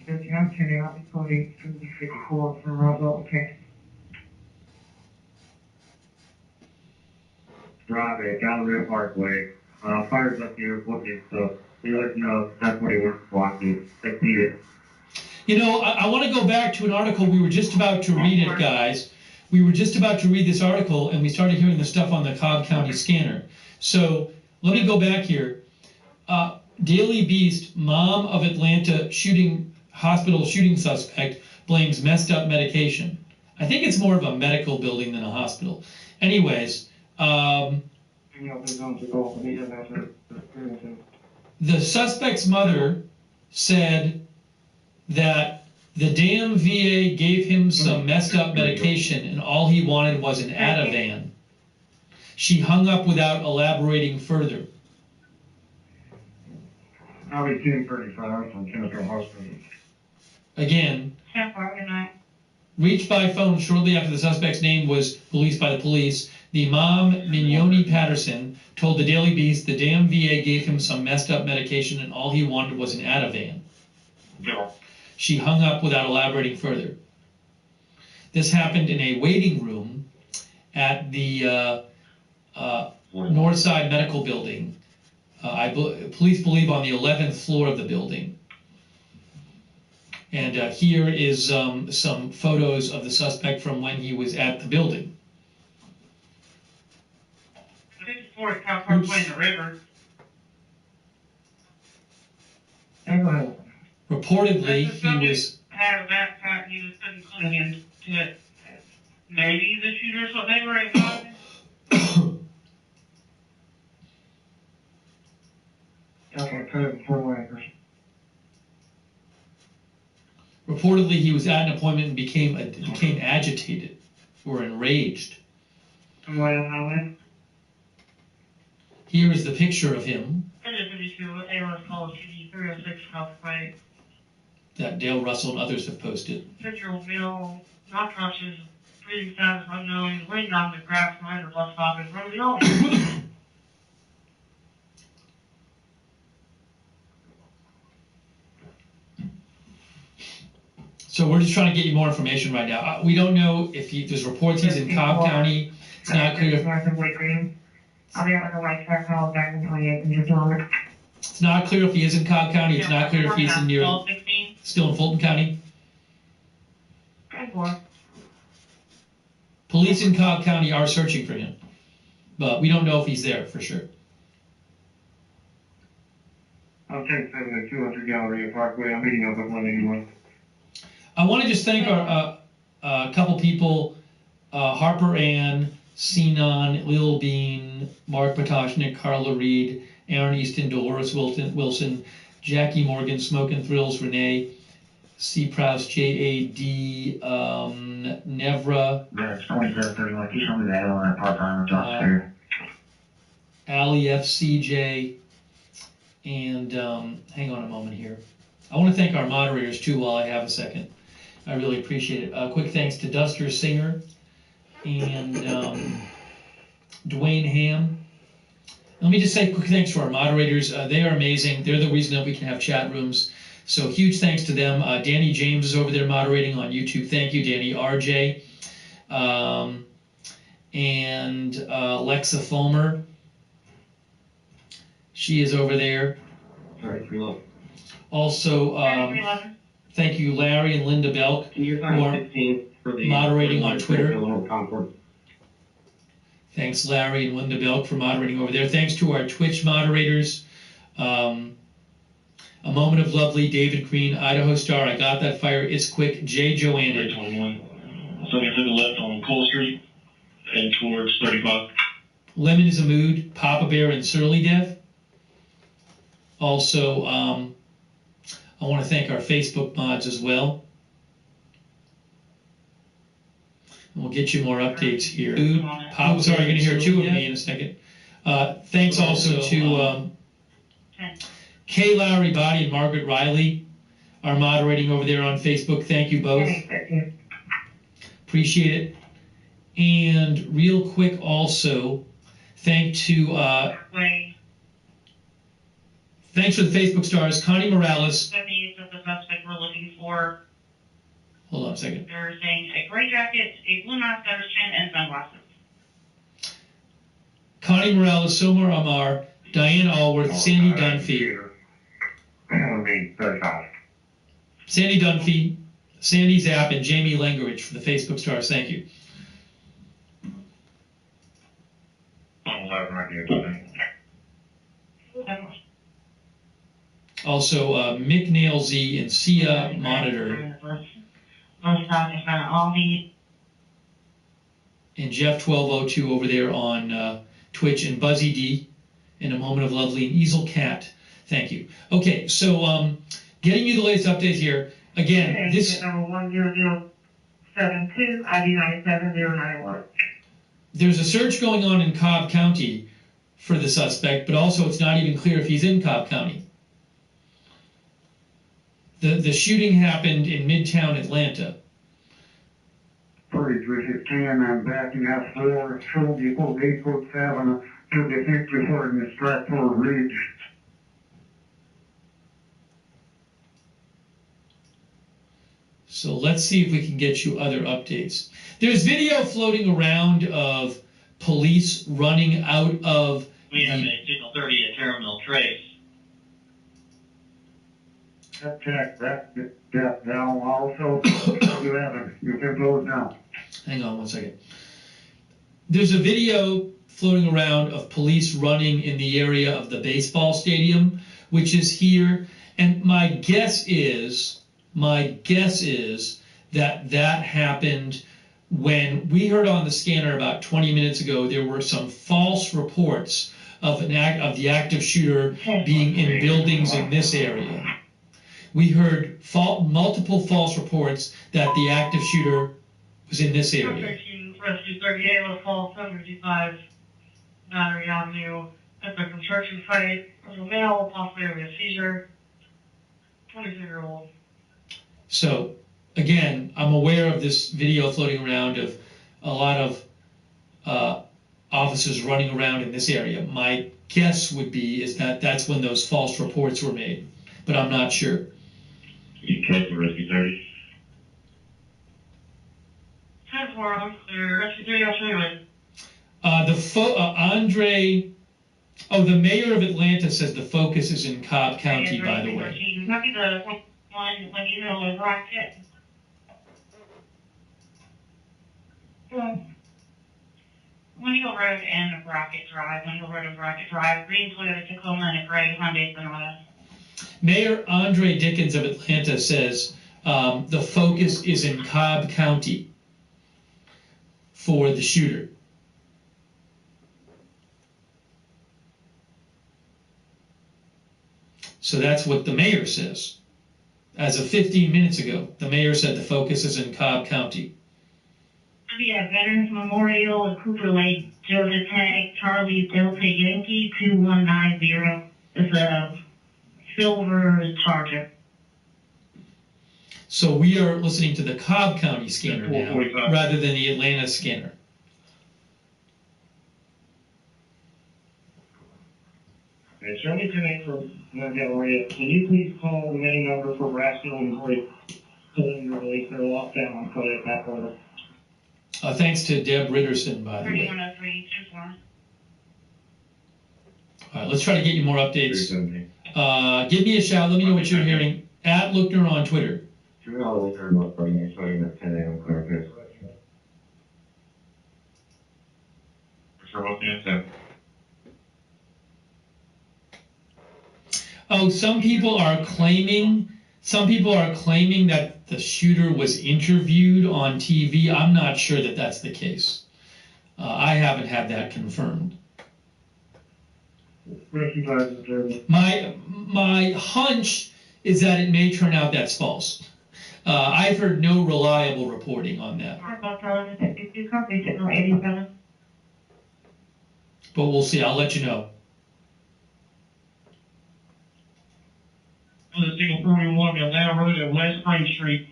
I'm turning out the 54 from Roswell, okay. Drive at Galleria Parkway. Fires up here looking, so they let us know that's what he works for. They see it. You know, I want to go back to an article. We were just about to read it, guys. We were just about to read this article, and we started hearing the stuff on the Cobb County scanner. So let me go back here. Daily Beast, mom of Atlanta hospital shooting suspect, blames messed up medication. I think it's more of a medical building than a hospital. Anyways, the suspect's mother said that the damn VA gave him some messed up medication and all he wanted was an Ativan. She hung up without elaborating further. I'll be 235 from Chemical Hospital. Again, reached by phone shortly after the suspect's name was released by the police, the mom, Mignoni Patterson, told the Daily Beast the damn VA gave him some messed up medication and all he wanted was an Ativan. She hung up without elaborating further. This happened in a waiting room at the Northside Medical Building. Police believe on the 11th floor of the building. And here is some photos of the suspect from when he was at the building. 54 Cal Parkway in the river. Reportedly, he was... Had a backpack, he was putting clothing into it. Maybe the shooter's what they were involved in. Reportedly, he was at an appointment and became agitated or enraged. Here is the picture of him. What they were called TV 306 Parkway. That Dale Russell and others have posted. Central Mill, knock crushes, breathing sounds unknown, laying on the grass, minor bus stop, and road on. So we're just trying to get you more information right now. We don't know if there's reports he's in Cobb County. It's not clear. I'll be on the white truck call back in 28 in just a moment. It's not clear if he is in Cobb County. It's not clear if he's in still in Fulton County. Police in Cobb County are searching for him, but we don't know if he's there for sure. I'll take 200 Galleria Parkway. I'm meeting up at 181. I want to just thank our couple people, Harper Ann, Sinan, Lil Bean, Mark Potashnik, Carla Reed, Aaron Easton, Dolores Wilson, Jackie Morgan, Smokin' Thrills, Renee, C. Prouse, J.A.D., Nevra. That's 2731. Can you show me the head on that part-time top there? Ali F.C.J., and hang on a moment here. I want to thank our moderators too while I have a second. I really appreciate it. Quick thanks to Duster Singer and Dwayne Ham. Let me just say quick thanks to our moderators. They are amazing. They're the reason that we can have chat rooms. So huge thanks to them. Danny James is over there moderating on YouTube. Thank you, Danny. RJ. And Lexa Fulmer. She is over there. Also, thank you, Larry and Linda Belk, who are moderating on Twitter. Thanks, Larry and Linda Belk, for moderating over there. Thanks to our Twitch moderators. A Moment of Lovely, David Green, Idaho Star, I Got That Fire, It's Quick, Jay Joanna. 21. So to the left on Cole Street and towards 35. Lemon is a Mood, Papa Bear, and Surly Dev. Also, I want to thank our Facebook mods as well. And we'll get you more updates here. Pop, sorry, you're going to hear two of me in a second. Thanks also to Kay Lowry Body and Margaret Riley are moderating over there on Facebook. Thank you both. Appreciate it. And real quick also, thanks for the Facebook stars, Connie Morales. The needs of the suspect we're looking for. Hold on a second. They're saying a gray jacket, a blue mask over his chin, and sunglasses. Connie Morales, Somar Amar, Diane Allworth, Sandy Dunphy. Sandy Dunphy, Sandy Zapp, and Jamie Lengerich for the Facebook stars. Thank you. Also, Mick Nailsy and Sia Monitor. And Jeff 1202 over there on Twitch, and Buzzy D, and A Moment of Lovely, and Easel Cat. Thank you. Okay, so getting you the latest update here. Again, this number 10072 ID 97091. There's a search going on in Cobb County for the suspect, but also it's not even clear if he's in Cobb County. The shooting happened in Midtown Atlanta. footage with his can and backing out four showed equal 8 foot 7 to the 54 in the Stratford Ridge. So let's see if we can get you other updates. There's video floating around of police running out of. We have a signal 30 at Terminal Trace. Check that down also. 11. You can close now. Hang on one second. There's a video floating around of police running in the area of the baseball stadium, which is here. And my guess is that that happened when we heard on the scanner about 20 minutes ago. There were some false reports of the active shooter being in buildings in this area. We heard multiple false reports that the active shooter was in this area. Rescue 38 was called 755 Battery Avenue at the construction site. There was a male, possibly having a seizure, 26-year-old. So, again, I'm aware of this video floating around of a lot of officers running around in this area. My guess would be is that that's when those false reports were made, but I'm not sure. You catch the Rescue 30? 10-4, I'm clear. Rescue 30, I'll show you in. The mayor of Atlanta says the focus is in Cobb County, by the way. Copy the one when you know the rocket. Wingo Road and Rocket Drive, green Toyota Tacoma and a gray Hyundai Sonata. Mayor Andre Dickens of Atlanta says the focus is in Cobb County for the shooter. So that's what the mayor says. As of 15 minutes ago, the mayor said the focus is in Cobb County. Yeah, Veterans Memorial in Cooper Lake, Georgia Tech, Charlie Delta Yankee 2190. It's a silver Charger. So we are listening to the Cobb County scanner now, rather than the Atlanta scanner. It's only today for Galleria. Can you please call the main number for Brasco and Hoyt to release their lockdown on Kodak back order? Thanks to Deb Ritterson, by the way. 3103, 24. All right, let's try to get you more updates. Give me a shout. Let me know what you're hearing. At Lookner on Twitter. Oh, some people are claiming that the shooter was interviewed on TV. I'm not sure that that's the case. I haven't had that confirmed. My hunch is that it may turn out that's false. I've heard no reliable reporting on that. But we'll see. I'll let you know. The signal 41 on Atlanta Road at West Spring Street.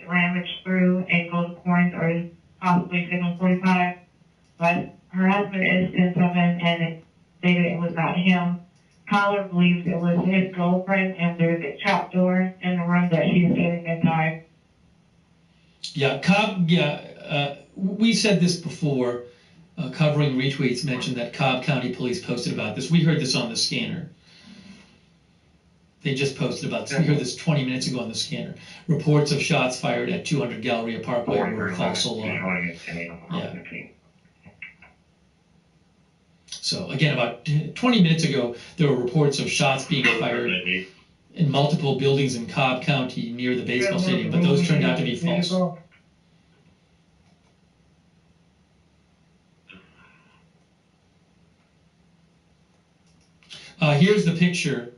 Ramage through a gold coins or possibly signal 45. But her husband is 10-7 and it stated it was not him. Caller believes it was his girlfriend and there's a trap door in the room that she's sitting inside. We said this before. Covering retweets mentioned that Cobb County Police posted about this. We heard this on the scanner. They just posted about this. We heard this 20 minutes ago on the scanner. Reports of shots fired at 200 Galleria Parkway were a false alarm. Yeah. So again, about 20 minutes ago, there were reports of shots being fired in multiple buildings in Cobb County near the baseball stadium, but those turned out to be false. Here's the picture,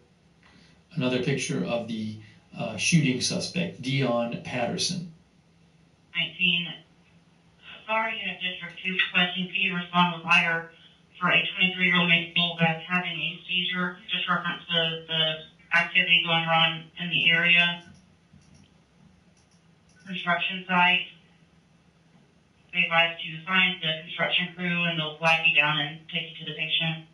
another picture of the shooting suspect, Dion Patterson. 19. Sorry, Unit District 2 requesting P respond with either for a 23-year-old male that's having a seizure, just reference the activity going on in the area. Construction site. They advise you to find the construction crew and they'll flag you down and take you to the patient.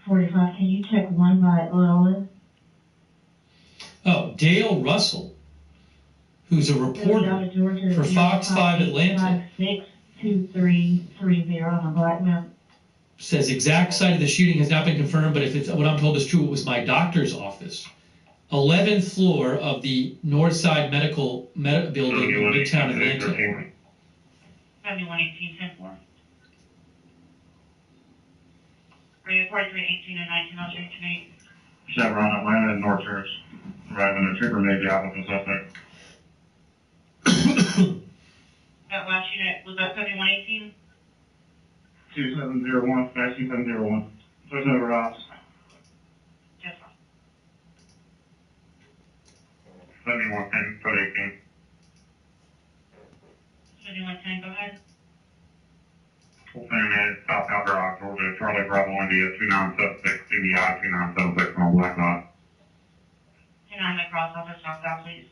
45, can you check one by Lois? Oh, Dale Russell, who's a reporter for Fox 5 Atlanta. 62330 on the black map. Says exact site of the shooting has not been confirmed, but if it's what I'm told is true, it was my doctor's office. 11th floor of the Northside Medical Building in Midtown Atlanta. 7118 10-4. Are you 4318 and 19 on Street tonight? Chevron Atlanta and North Church. Arriving a trooper may be out with the suspect. That last unit, was that 7118? 2701, 2701. There's no arrives. Yes, sir. 7110, code 18. 7110, go ahead. Full name is South Al Drive, Georgia, Charlie Bravo, India, 2976, CBI 2976 on Black Dot. 29 across office, South South, please.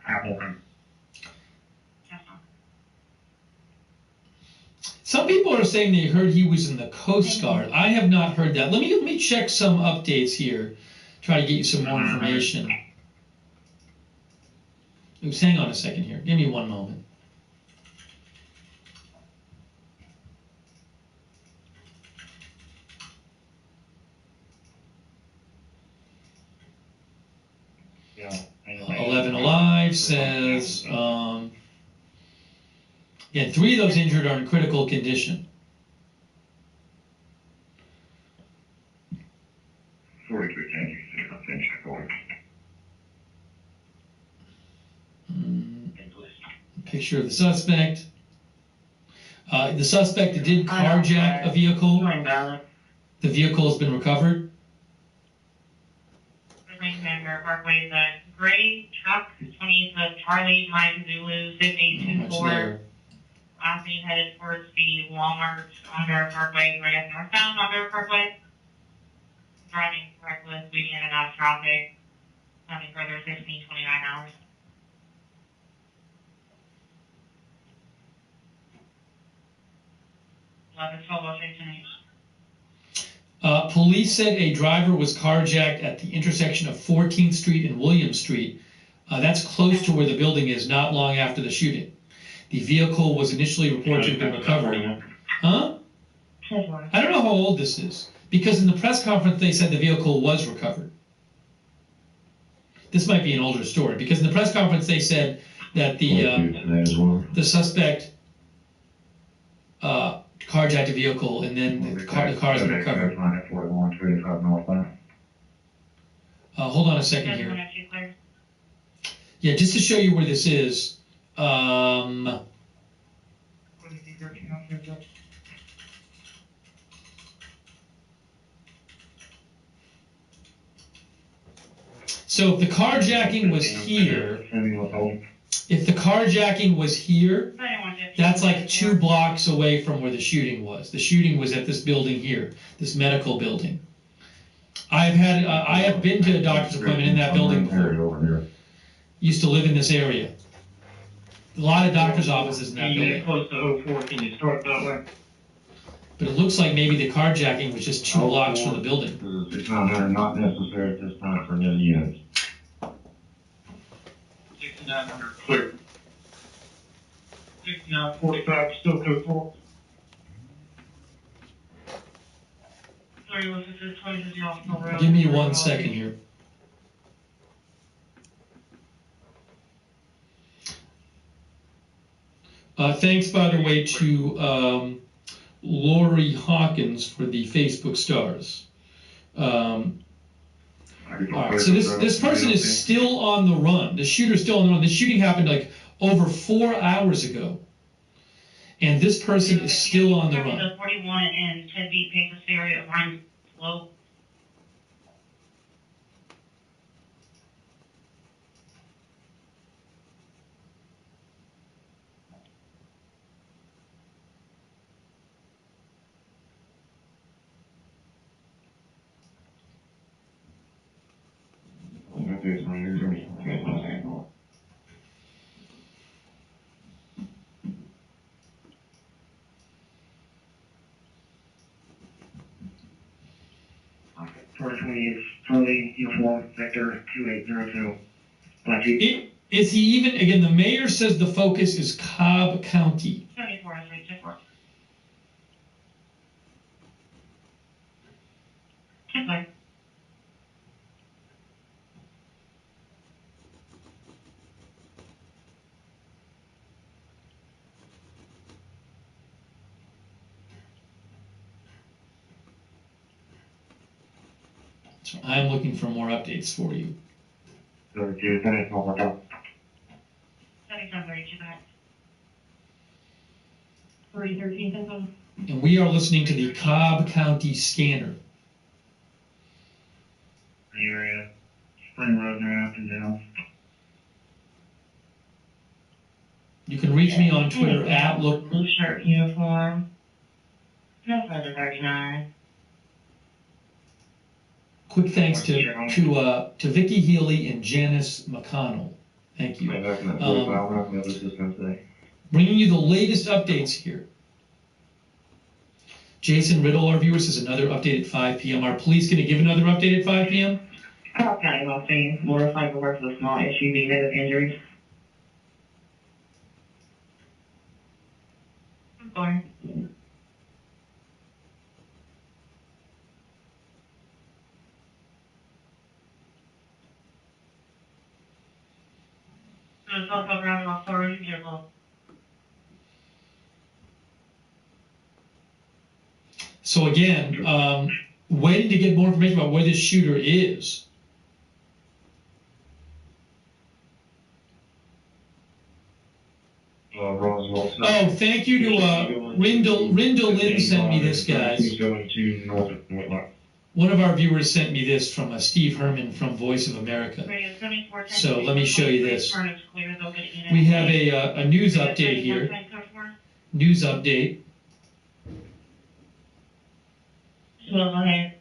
Appleton. Yes, sir. Some people are saying they heard he was in the Coast Guard. I have not heard that. Let me check some updates here. Try to get you some more information. Oops, hang on a second here. Give me one moment. Yeah. 11 Alive says, yeah, 3 of those injured are in critical condition. 4310, finish the call. Picture of the suspect. The suspect did carjack a vehicle. The vehicle has been recovered. Vancouver Parkway, the gray truck, 20 Charlie Mike Zulu 6824. Last being headed towards the Walmart on Bear Parkway, right up northbound on Bear Parkway. Driving reckless, weaving in and out of traffic. Nothing further, 1629 hours. Police said a driver was carjacked at the intersection of 14th Street and William Street. That's close to where the building is, not long after the shooting. The vehicle was initially reported to have been recovered. Huh? I don't know how old this is, because in the press conference they said the vehicle was recovered. This might be an older story, because in the press conference they said that the suspect carjacked a vehicle, and then the car has been recovered. Hold on a second here. Yeah, just to show you where this is. So if the carjacking was here, that's like 2 blocks away from where the shooting was. The shooting was at this building here, this medical building. I have been to a doctor's appointment in that building before. Used to live in this area. A lot of doctor's offices in that building. You get close to 04, can you start that way? But it looks like maybe the carjacking was just 2 blocks from the building. 6900 not necessary at this time for new units. 6900 clear. 6945 still code 4. Sorry, this is 2050 off the road. Give me 1 second here. Thanks, by the way, to Lori Hawkins for the Facebook stars. All right, so this person is still on the run. The shooter's still on the run. The shooting happened like over 4 hours ago, and this person is still on the run. 41 and 10 feet pace area line slow. Charlie, uniform, Vector 2802. Black Jeep. Is he even, again, the mayor says the focus is Cobb County. 74, 74. Okay. So I'm looking for more updates for you. 77, 32 back. 313 pencil. And we are listening to the Cobb County scanner. Area. Spring Road now, up and down. You can reach me on Twitter at look. Blue shirt uniform. No further 39. Quick thanks to Vicky Healy and Janice McConnell. Thank you. Bringing you the latest updates here. Jason Riddle, our viewer, says another update at 5 p.m. Are police going to give another update at 5 p.m.? Cobb County Los Angeles motorcycle versus a small SUV net of injuries. I'm sorry. It's also driving off story vehicle. So again, waiting to get more information about where this shooter is. Oh, thank you to Rindle Lynn sent me this, guys. One of our viewers sent me this from Steve Herman from Voice of America. So let me show you this. We have a news update here. News update. Well, go ahead.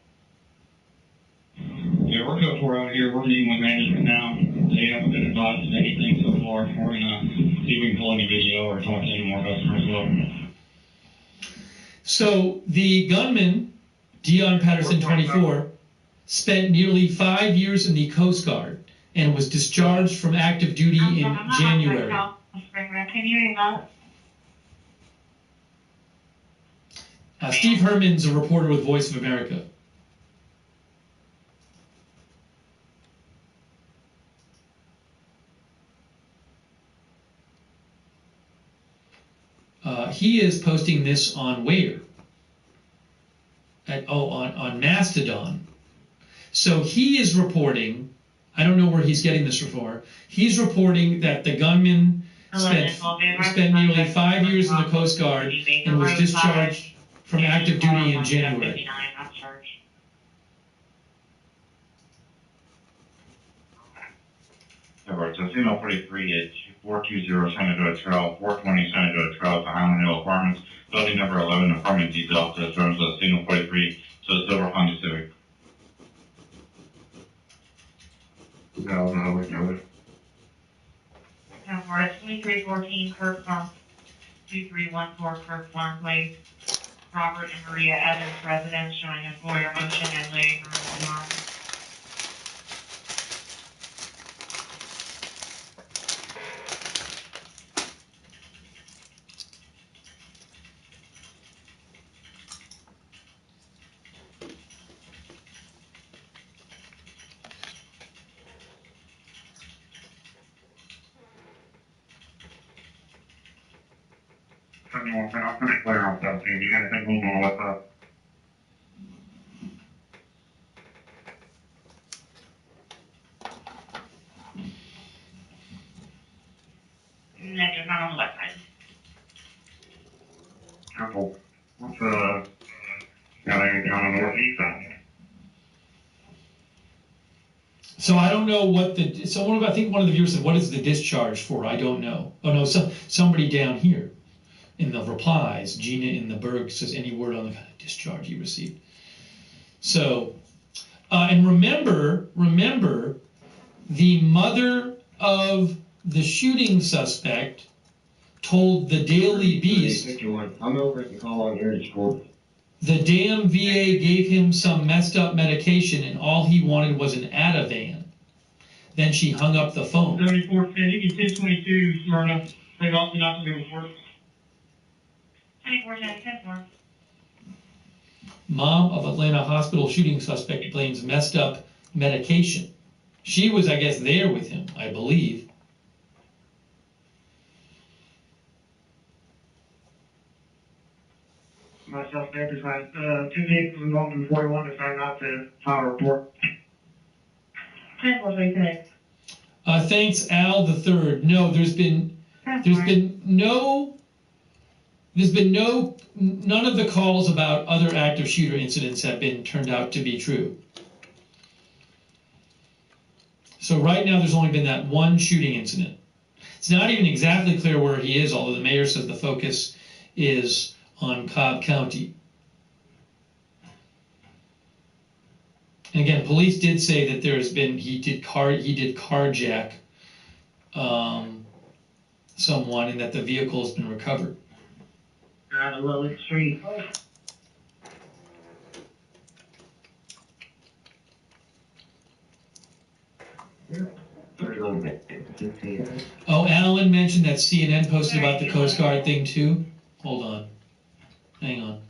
Yeah, we're good for out here. We're meeting with management now. They haven't been advised of anything so far. We're going to see if we can pull any video or talk to any more customers as well. So the gunman, Dion Patterson, 24, spent nearly 5 years in the Coast Guard and was discharged from active duty in January. Can you read that? Steve Herman's a reporter with Voice of America. He is posting this on where? On Mastodon. So he is reporting, I don't know where he's getting this for, he's reporting that the gunman spent nearly 5 years in the Coast Guard and was discharged from active duty in January. Alright, so Casino 43 is 420 Shenandoah Trail, 420 Shenandoah Trail to Highland Hill Apartments, building number 11, apartment detail to the terms of Casino 43 to the Silver Honda Civic. No, we know it. We're at 2314 Kirk Farm, 2314 Kirk Farm Place. Robert and Maria Evans residence showing employer motion and living room alarm. I'm pretty clear on 17. You got anything moving on what's up? Negative, not on the left side. Careful. What's got anything on the northeast side? So I don't know what I think one of the viewers said, what is the discharge for? I don't know. Oh no, somebody down here in the replies, Gina in the Berg says any word on the kind of discharge he received. So, and remember, The mother of the shooting suspect told the Daily Beast, I'm over at the call on Heritage Court. the damn VA gave him some messed up medication and all he wanted was an Ativan. Then she hung up the phone. 74 10, you can 1022 Smyrna. They've also not to be report. 24 10 4. Mom of Atlanta hospital shooting suspect blames messed up medication. She was, I guess, there with him, I believe. Myself, neighbors, two vehicles involved in 41 decided not to file a report. 10 4 36. Thanks, Al the Third. No, there's been none of the calls about other active shooter incidents have been turned out to be true. So right now there's only been that one shooting incident. It's not even exactly clear where he is, although the mayor says the focus is on Cobb County. And again, police did say that he did carjack someone and that the vehicle has been recovered. On Lilith Street. Oh, Alan mentioned that CNN posted about the Coast Guard thing too. Hold on. Hang on.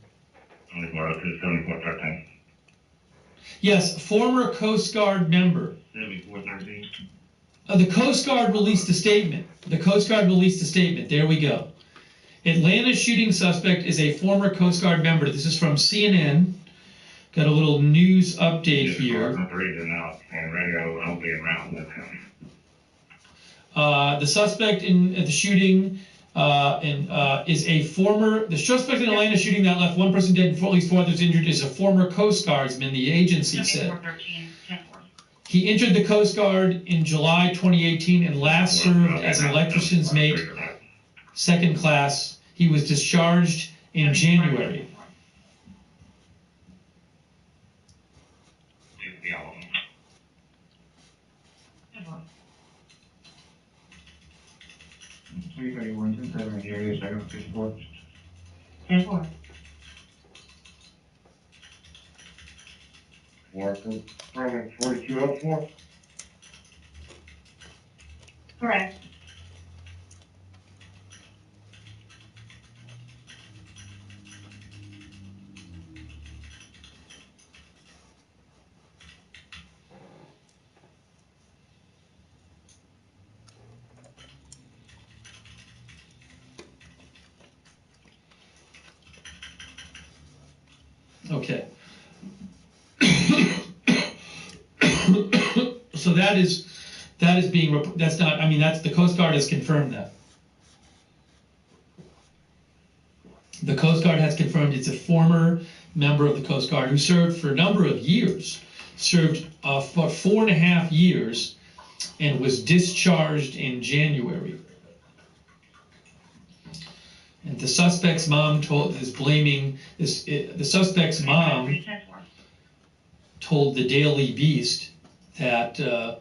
Yes, former Coast Guard member. 7413. The Coast Guard released a statement. There we go. Atlanta shooting suspect is a former Coast Guard member. This is from CNN. Got a little news update here. The suspect in the shooting is a former. The suspect in Atlanta shooting that left one person dead and at least 4 others injured is a former Coast Guardsman, the agency said. He entered the Coast Guard in July 2018 and last served as an electrician's mate, second class. He was discharged in January. From 4204. Correct. Okay. So that is being, that's not, I mean, that's, the Coast Guard has confirmed that. The Coast Guard has confirmed it's a former member of the Coast Guard who served for a number of years, served for 4.5 years, and was discharged in January. And the suspect's mom told the Daily Beast that the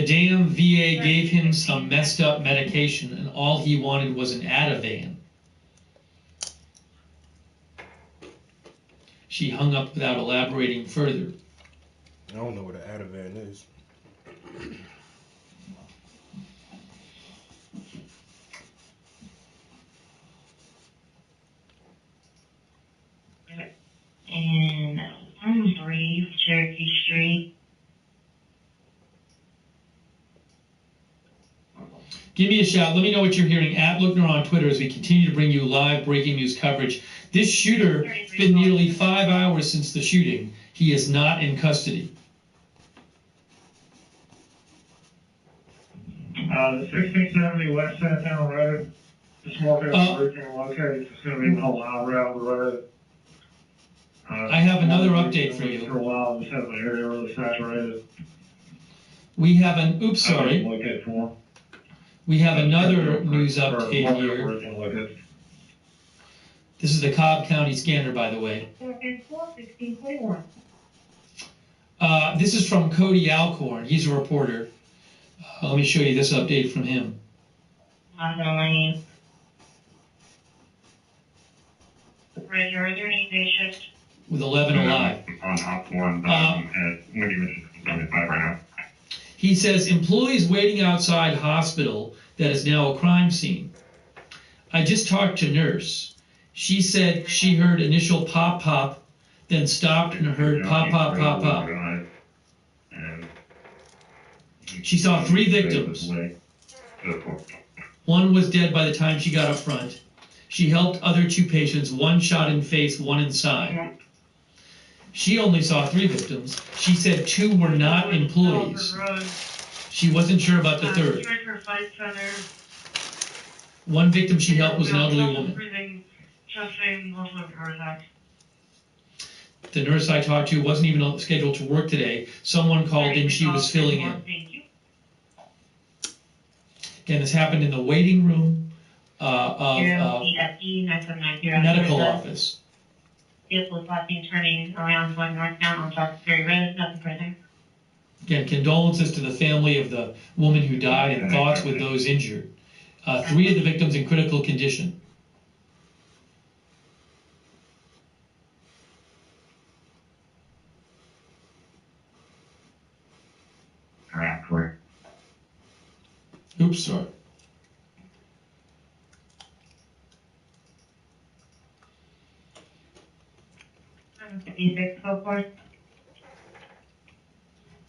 damn VA gave him some messed up medication and all he wanted was an Ativan. She hung up without elaborating further. I don't know what an Ativan is. In Humphrey, Cherokee Street. Give me a shout. Let me know what you're hearing at Lookner on Twitter as we continue to bring you live breaking news coverage. This shooter, it's been nearly 5 hours since the shooting. He is not in custody. The 1670 West Santown Road. This morning located. It's going to be the whole mile around the road. I have another update for you. For a while, just have an area really saturated. We have an, oops, sorry. We have another news update here. This is the Cobb County scanner, by the way. This is from Cody Alcorn. He's a reporter. Let me show you this update from him. Right, are there any day shift? With 11 alive. On Op 1, and Wendy mentioned it's right now. He says, employees waiting outside hospital that is now a crime scene. I just talked to nurse. She said she heard initial pop pop, then stopped and heard pop pop pop pop. She saw 3 victims. One was dead by the time she got up front. She helped other 2 patients, 1 shot in face, 1 inside. She only saw 3 victims. She said 2 were not employees. She wasn't sure about the 3rd. 1 victim she helped was an elderly woman. The nurse I talked to wasn't even scheduled to work today. Someone called in, she was filling in. Again, this happened in the waiting room of medical office. It was like being turning around going northbound on South Ferry Road, nothing crazy. Again, condolences to the family of the woman who died and thoughts with those injured. 3 of the victims in critical condition. Oops, sorry.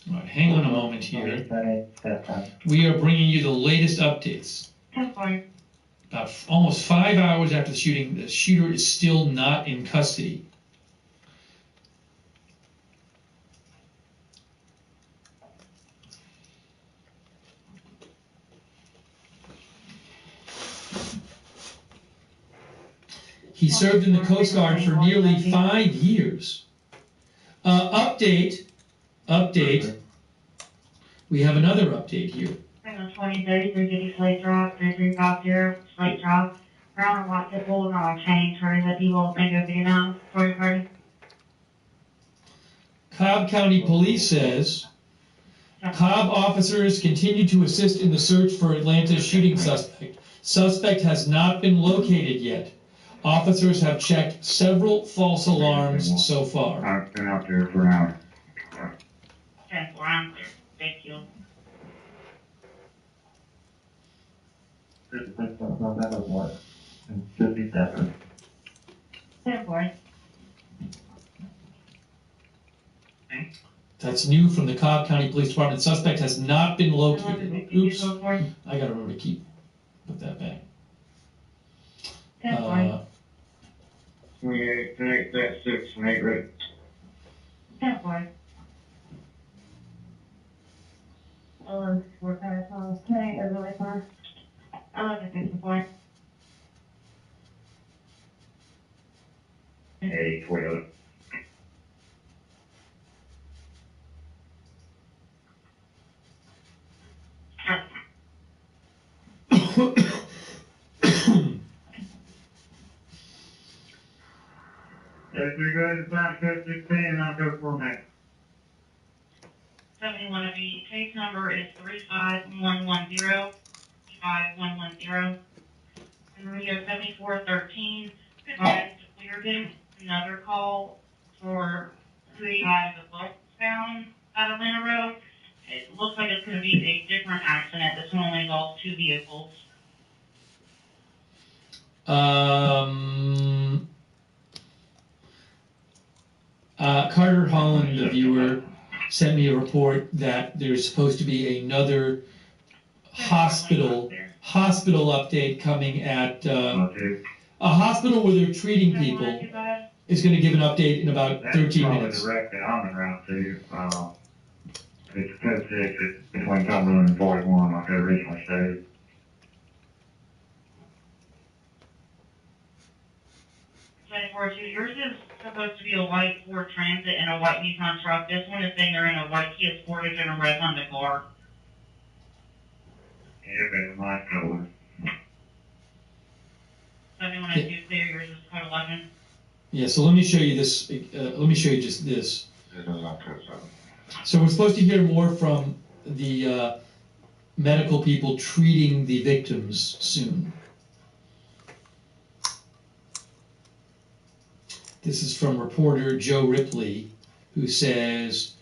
All right, hang on a moment here. We are bringing you the latest updates. About almost 5 hours after the shooting, the shooter is still not in custody. He served in the Coast Guard for nearly 5 years. Update. We have another update here. 2030, 350 slate drop, 3350, slate drop. Around a lot of people are change for the people in the video now. Story party. Cobb County Police says Cobb officers continue to assist in the search for Atlanta's shooting suspect. Suspect has not been located yet. Officers have checked several false alarms so far. I've been out there for an hour. 10-4, I'm clear. Thank you. Should be 7. 10-4. That's new from the Cobb County Police Department. Suspect has not been located. Oops. I gotta remember to put that back. 28, 6, 8, right? 10-4. Oh, 4 5 calls. Okay, or really far. I like to fix the point. Hey, Toyota. If you're good to find code 16, I'll go for next. 71 of the case number is 35110. 5110. And we have 7413. We're getting another call for the bus found at Atlanta Road. It looks like it's going to be a different accident. This one only involves 2 vehicles. Carter Holland, the viewer, sent me a report that there's supposed to be another hospital update coming at a hospital where they're treating people. Is going to give an update in about 13 minutes. Directly on the route too. It's code 6. It's between Cumberland and 41, like I originally stated. Yours is supposed to be a white Ford Transit and a white Nissan truck. This one is saying they're in a white Kia Sportage and a red Honda car. Yeah, but it's my color. 7102 clear. Yours is code 11. Yeah, so let me show you this. Let me show you just this. So we're supposed to hear more from the medical people treating the victims soon. This is from reporter Joe Ripley, who says,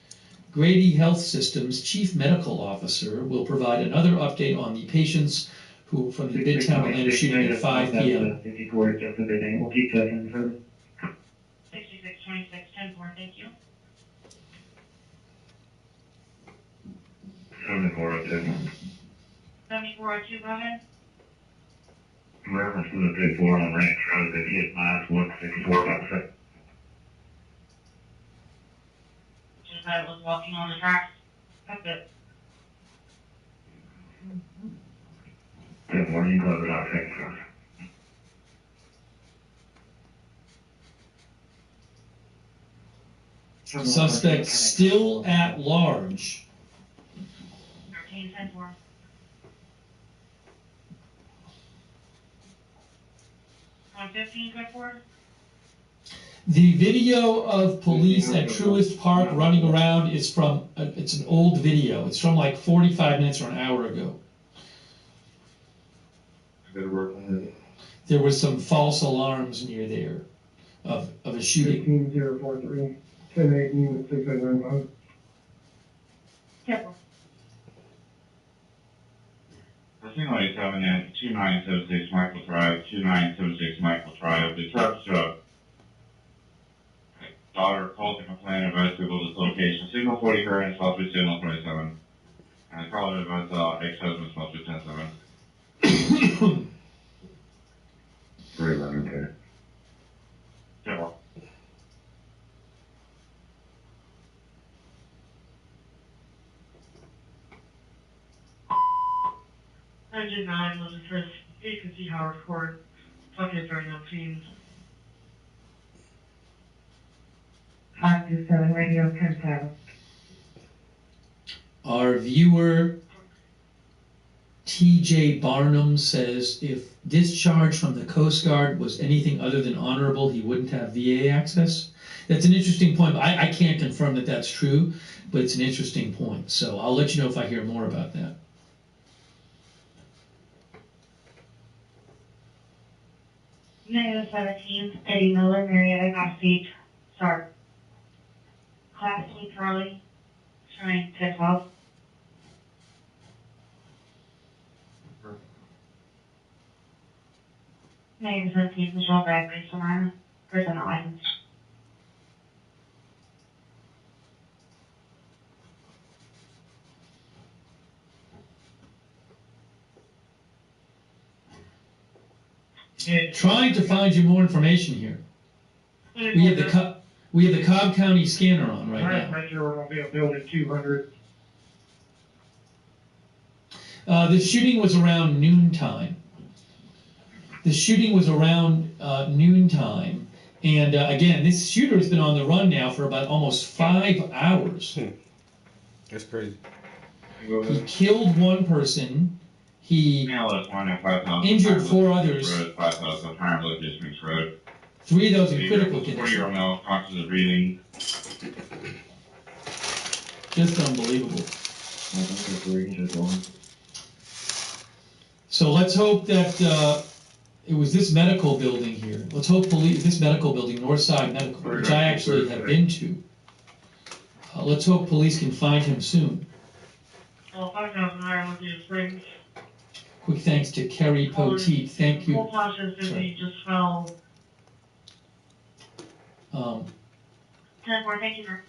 Grady Health Systems Chief Medical Officer will provide another update on the patients who from the Midtown Atlanta shooting at 5 p.m. 54, just a bit, and we'll keep checking further. 6626, 10-4, thank you. 7402. 7402, go ahead. Reference to the big four on Ranch Road that hit miles 164 about a second. Just that it was walking on the tracks. That's it. Good morning, close it out, second truck. Suspect still at large. 13, 10-4. 115, good for. The video of police at Truist Park running around is from, it's an old video. It's from like 45 minutes or an hour ago. Good work on it. There was some false alarms near there of a shooting. 15043, 1018, 6895. Careful. Casino 87 at 2976 Michael Drive, 2976 Michael Drive. The truck struck. Daughter called to complain about Google dislocation. Signal 40 current, supposed to be signal 27. And the caller advised ex-husband supposed to be 10-7. 311, okay. Yeah. 109 was the first vacancy Howard Court, Bucket 39 527 radio 10-7. Our viewer TJ Barnum says if discharge from the Coast Guard was anything other than honorable, he wouldn't have VA access. That's an interesting point. I can't confirm that that's true, but it's an interesting point. So I'll let you know if I hear more about that. Negative 17, Eddie Miller, Marietta, Godspeed, Start. Class 2 Charlie, showing 10-12. Negative 17, Michelle Bradbury, Samara, person not licensed. Trying to find you more information here. We have the Cobb County scanner on right now. Make sure we're gonna be a building 200. The shooting was around noontime. And again, this shooter has been on the run now for about almost 5 hours. That's crazy. He killed one person. He injured 4 others. 5,000 Harmless Districts Road. 3 of those in critical condition. 40-year-old male, conscious of breathing. Just unbelievable. So let's hope that it was this medical building here. Let's hope this medical building, Northside Medical, which I actually have been to. Let's hope police can find him soon. Well, 5,000 Ireland Springs. Quick thanks to Kerry Poteet. Thank you. Full process busy, just fell. 10-4, thank you, sir.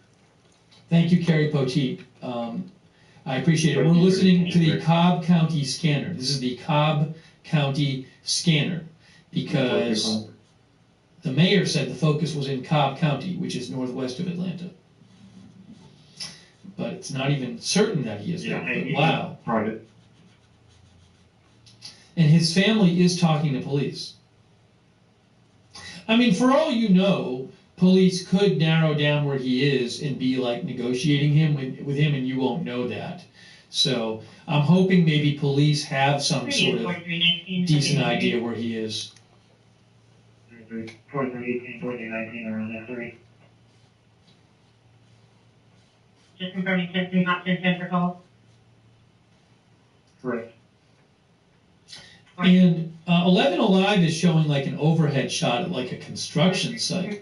Thank you, Kerry Poteet. I appreciate it. We're listening to the Cobb County scanner. This is the Cobb County scanner because the mayor said the focus was in Cobb County, which is northwest of Atlanta. But it's not even certain that he is there. But wow. Private. And his family is talking to police. I mean, for all you know, police could narrow down where he is and be like negotiating him with him, and you won't know that. So I'm hoping maybe police have some sort of decent idea where he is. 4318, 4319 around that 3. Just confirming 10-3, not 10-10 for calls. Correct. And 11 Alive is showing like an overhead shot at like a construction site.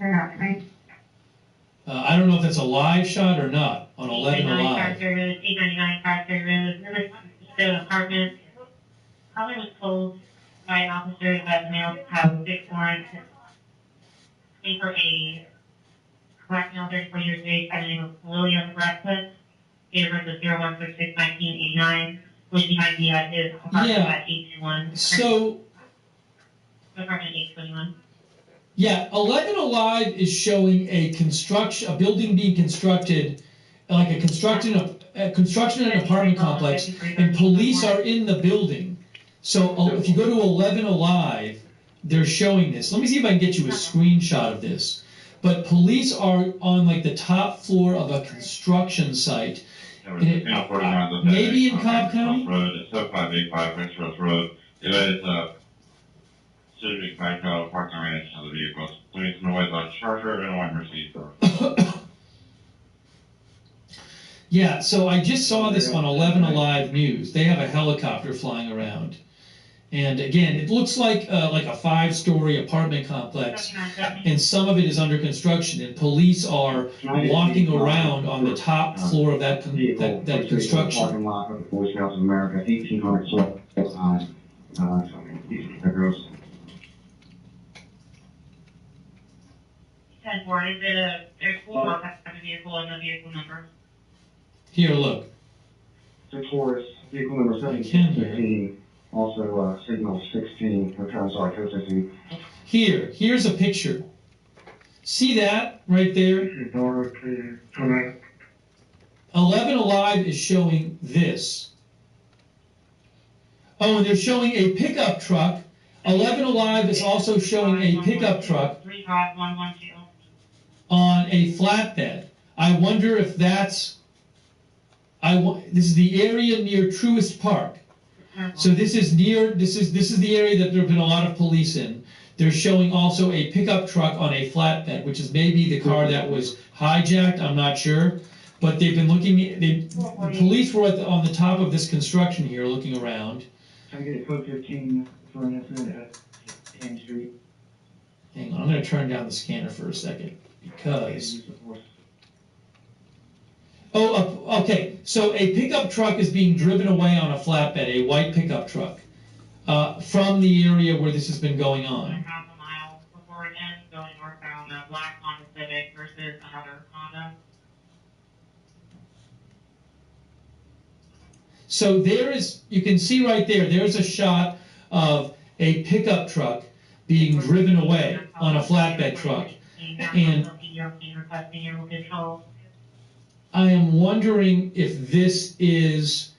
I don't know if that's a live shot or not on 11 Alive. 899 Fireferry Road. The apartment probably was told by an officer that the male have 6 warrants. For a black male, 34 years of age, by the name of William Radcliffe. Date of birth is 01/6/1989. Was behind the his apartment at 821. So. Apartment 821. Yeah, 11 Alive is showing a building being constructed, like a construction in an apartment complex, and police are in the building. So if you go to 11 Alive, they're showing this. Let me see if I can get you a screenshot of this. But police are on like the top floor of a construction site. Maybe in Cobb County? Road, it's 7585 West Rose Road. It is Civic background parking range of the vehicles. Please no white Dodge Charger and a white Mercedes. Yeah, so I just saw this on 11 Alive News. They have a helicopter flying around. And again, it looks like a 5-story apartment complex, and some of it is under construction, and police are walking around on the top floor of that construction. Parking lot of the Boy Scouts of America, 1800 South. Is it a full type of vehicle and the vehicle number? Here, look. 6-4 is vehicle number 1715. Also, signal 16. Code 16. Here's a picture. See that right there? 11 Alive is showing this. Oh, and they're showing a pickup truck. 11 Alive is also showing a pickup truck 35112. on a flatbed. I wonder if that's. This is the area near Truist Park. So this is the area that there have been a lot of police in. They're showing also a pickup truck on a flatbed, which is maybe the car that was hijacked. I'm not sure, but they've been looking. The police were on the top of this construction here, looking around. Can I get a code 15 for an incident at King Street? Hang on, I'm going to turn down the scanner for a second because. Oh, okay. So a pickup truck is being driven away on a flatbed, a white pickup truck, from the area where this has been going on. Half a mile before it ends, going northbound, a black Honda Civic versus another Honda. So you can see right there's a shot of a pickup truck being driven away on a flatbed truck. And I am wondering if this is,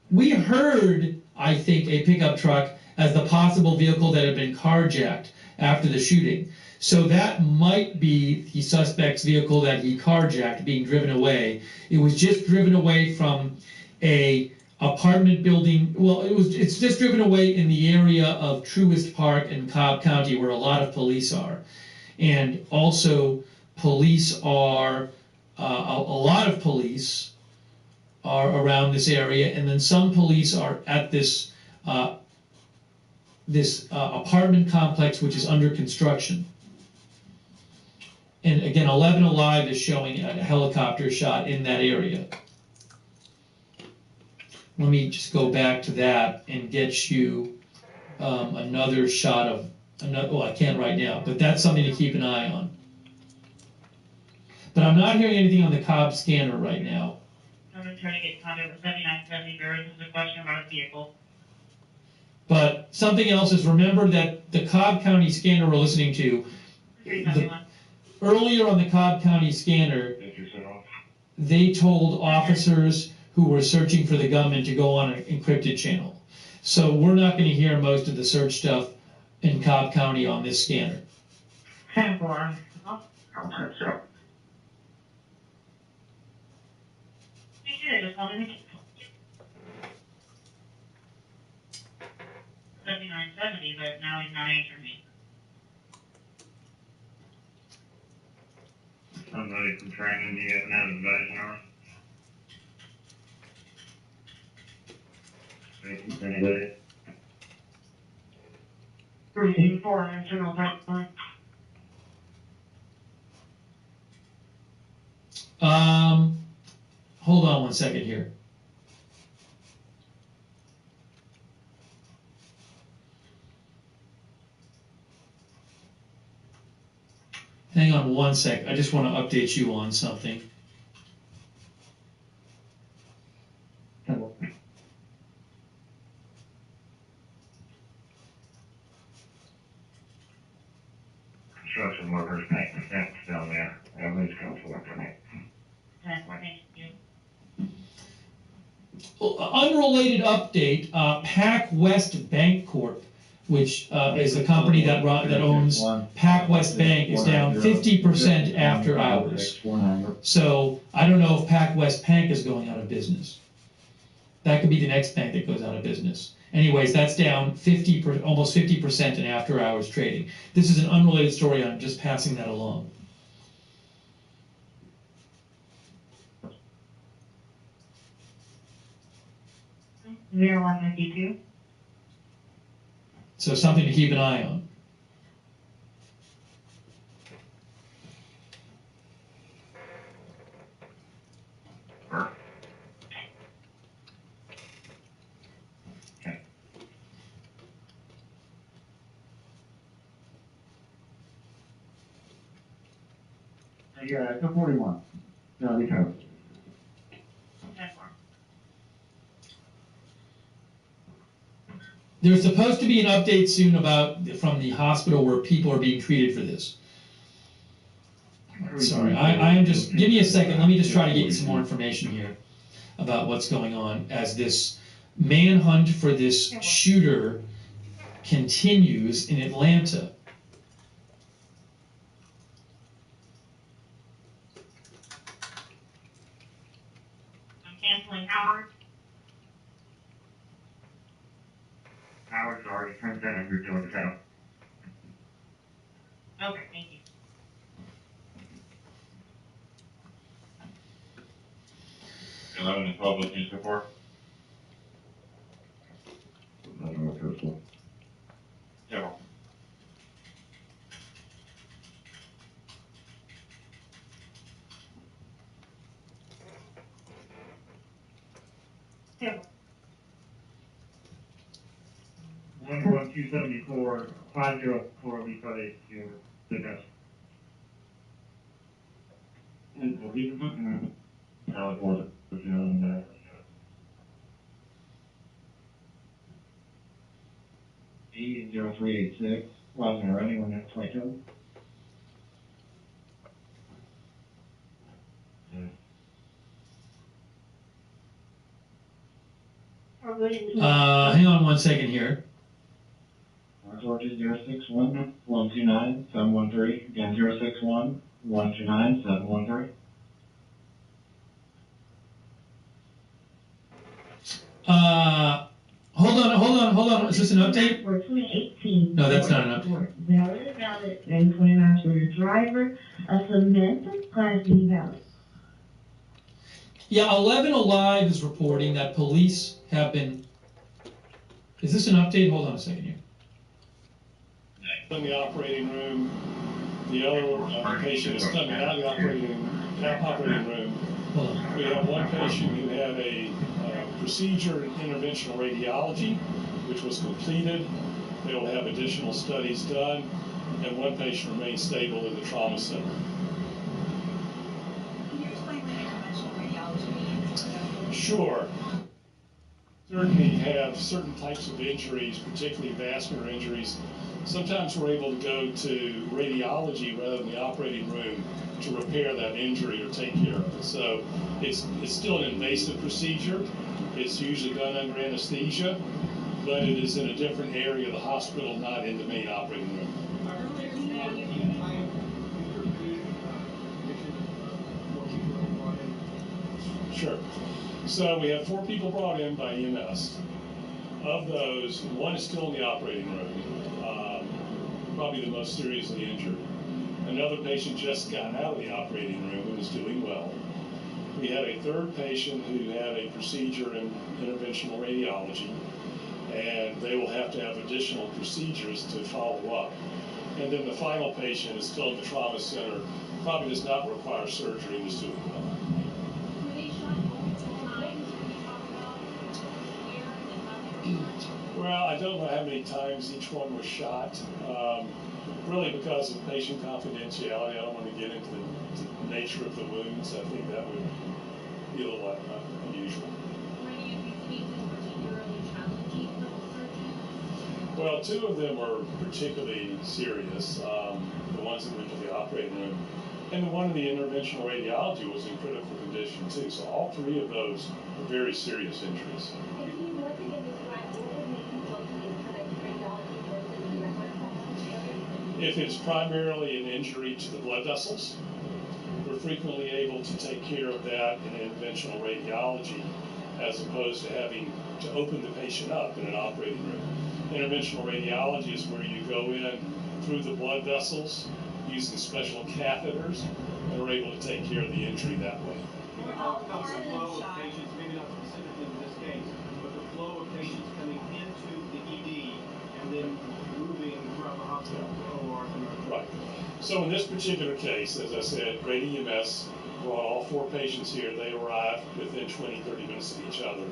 we heard, I think, a pickup truck as the possible vehicle that had been carjacked after the shooting. So that might be the suspect's vehicle that he carjacked being driven away. It was just driven away from a apartment building. Well, it's just driven away in the area of Truist Park in Cobb County where a lot of police are. And also police are, a lot of police are around this area, and then some police are at this apartment complex which is under construction. And again, 11 Alive is showing a helicopter shot in that area. Let me just go back to that and get you another shot of well, I can't right now, but that's something to keep an eye on. But I'm not hearing anything on the Cobb scanner right now. I'm going to try to get contact with 7970. There is a question about a vehicle. But something else is, remember that the Cobb County scanner we're listening to, earlier on the Cobb County scanner, they told officers who were searching for the gunman to go on an encrypted channel. So we're not going to hear most of the search stuff in Cobb County on this scanner. 10-4. Just call me. 7970, but now he's not answering me. somebody from training, do you have an advice hour? Anybody? 384 internal pipeline. Hold on one second here. Hang on one sec. I just want to update you on something. Construction workers making steps down there. Everybody's come to work tonight. Unrelated update, Pac West Bank Corp, which is a company that owns Pac West Bank, is down 50% after hours. So I don't know if Pac West Bank is going out of business. That could be the next bank that goes out of business. Anyways, that's down almost 50% in after hours trading. This is an unrelated story. I'm just passing that along. 0152. So something to keep an eye on. Yeah, it's a 41. No, we have. There's supposed to be an update soon from the hospital where people are being treated for this. Sorry, I am just, give me a second, let me just try to get you some more information here about what's going on as this manhunt for this shooter continues in Atlanta. I'm canceling Howard. Howard's already turned that over to himself. Okay, thank you. Okay. 11 and 12 looking to support. Yeah. Yeah. 11274, 504, we got it to the best. How it was, you know, 0386, wasn't running when that's like him. Hang on one second here. Georgia 061 129 713. Again, 061 129 713. Hold on. Is this an update? For 2018. No, that's not an update. Valid, and 29 for your driver, a cement, Class B valid. Yeah, 11 Alive is reporting that police have been... Is this an update? Hold on a second here. In the operating room, the other patient is coming out of the operating room. Hold on. We have one patient who had a procedure in interventional radiology, which was completed. They will have additional studies done, and one patient remains stable in the trauma center. Can you explain what interventional radiology means? Sure. Certainly have certain types of injuries, particularly vascular injuries. Sometimes we're able to go to radiology rather than the operating room to repair that injury or take care of it. So it's still an invasive procedure. It's usually done under anesthesia, but it is in a different area of the hospital, not in the main operating room. Sure. So we have 4 people brought in by EMS. Of those, 1 is still in the operating room, probably the most seriously injured. Another patient just got out of the operating room and is doing well. We had a third patient who had a procedure in interventional radiology, and they will have to have additional procedures to follow up. And then the final patient is still in the trauma center, probably does not require surgery and is doing well. Well, I don't know how many times each one was shot. Really because of patient confidentiality, I don't want to get into the nature of the wounds. I think that would be a little unusual. Well, two of them were particularly serious, the ones that went to the operating room. And the one in the interventional radiology was in critical condition too. So all three of those were very serious injuries. If it's primarily an injury to the blood vessels, we're frequently able to take care of that in interventional radiology as opposed to having to open the patient up in an operating room. Interventional radiology is where you go in through the blood vessels using special catheters and are able to take care of the injury that way. Can you talk about the flow of patients, maybe not specifically in this case, but the flow of patients coming into the ED and then moving throughout the hospital to ORs and Right. So in this particular case, as I said, Grady EMS brought all four patients here. They arrived within 20, 30 minutes of each other.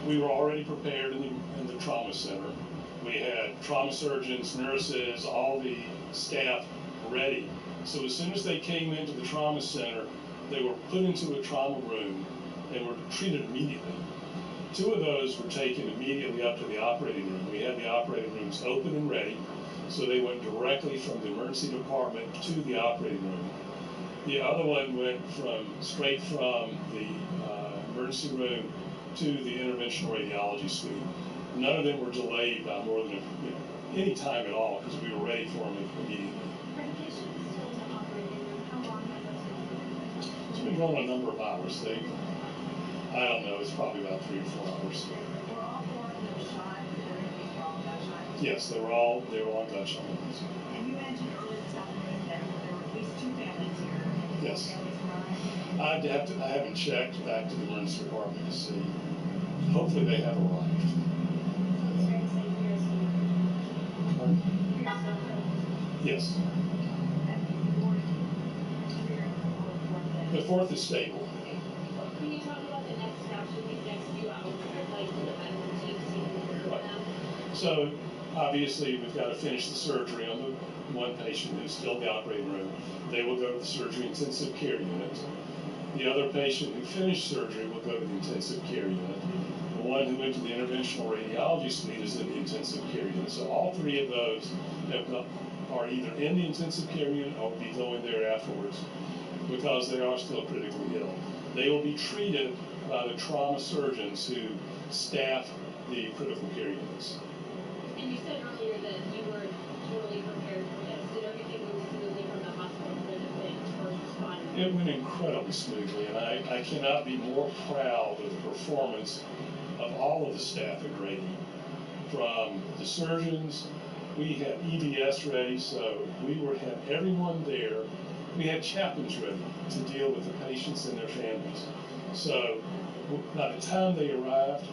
We were already prepared in the trauma center. We had trauma surgeons, nurses, all the staff ready. So as soon as they came into the trauma center, they were put into a trauma room and were treated immediately. Two of those were taken immediately up to the operating room. We had the operating rooms open and ready, so they went directly from the emergency department to the operating room. The other one went straight from the emergency room to the interventional radiology suite. None of them were delayed by more than any time at all because we were ready for them immediately. It's been going a number of hours. I don't know, it's probably about 3 or 4 hours. Were all four of them shot? Yes, they were all gunshot wounds. And you mentioned earlier this afternoon that there were at least 2 families here. Yes. I haven't checked back to the emergency department to see. Hopefully they have arrived. Yes. The fourth is stable. Can you talk about the next steps in these next few hours? Like the medical team seeing them? So obviously we've got to finish the surgery on the one patient who's still in the operating room. They will go to the surgery intensive care unit. The other patient who finished surgery will go to the intensive care unit. The one who went to the interventional radiology suite is in the intensive care unit. So all three of those are either in the intensive care unit or will be going there afterwards because they are still critically ill. They will be treated by the trauma surgeons who staff the critical care units. And you said earlier that you were totally prepared for this. Did everything move smoothly from the hospital for the first responders? It went incredibly smoothly, and I cannot be more proud of the performance of all of the staff at Grady. From the surgeons, we had EVS ready, so we had everyone there. We had chaplains ready to deal with the patients and their families. So by the time they arrived,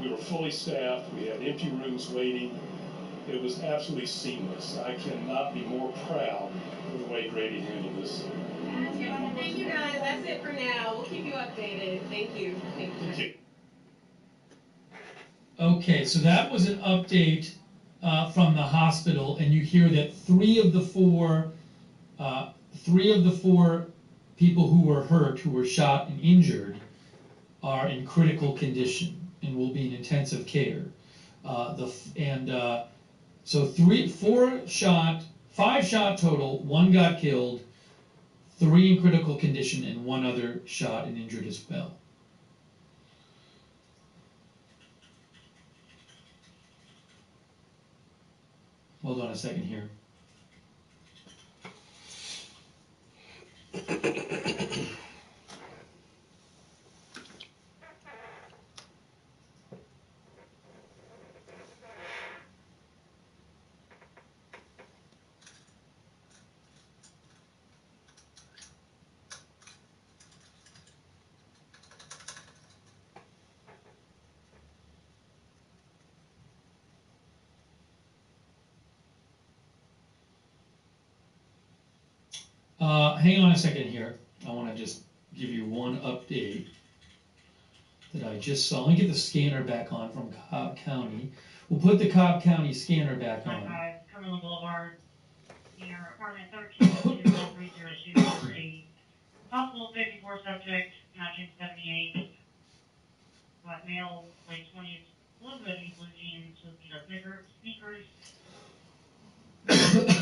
we were fully staffed. We had empty rooms waiting. It was absolutely seamless. I cannot be more proud of the way Grady handled this. Thank you guys. That's it for now. We'll keep you updated. Thank you. Thank you. Okay, so that was an update from the hospital, and you hear that three of the four people who were hurt, who were shot and injured, are in critical condition and will be in intensive care. So 5 shot total, 1 got killed, 3 in critical condition, and 1 other shot and injured as well. Hold on a second here. Hang on a second here. I want to just give you one update that I just saw. Let me get the scanner back on from Cobb County. We'll put the Cobb County scanner back on. Cumberland Boulevard, near apartment 13-2030, possible 54 subjects, matching 78. Black male, late 20s, a little bit of blue jeans with bigger sneakers.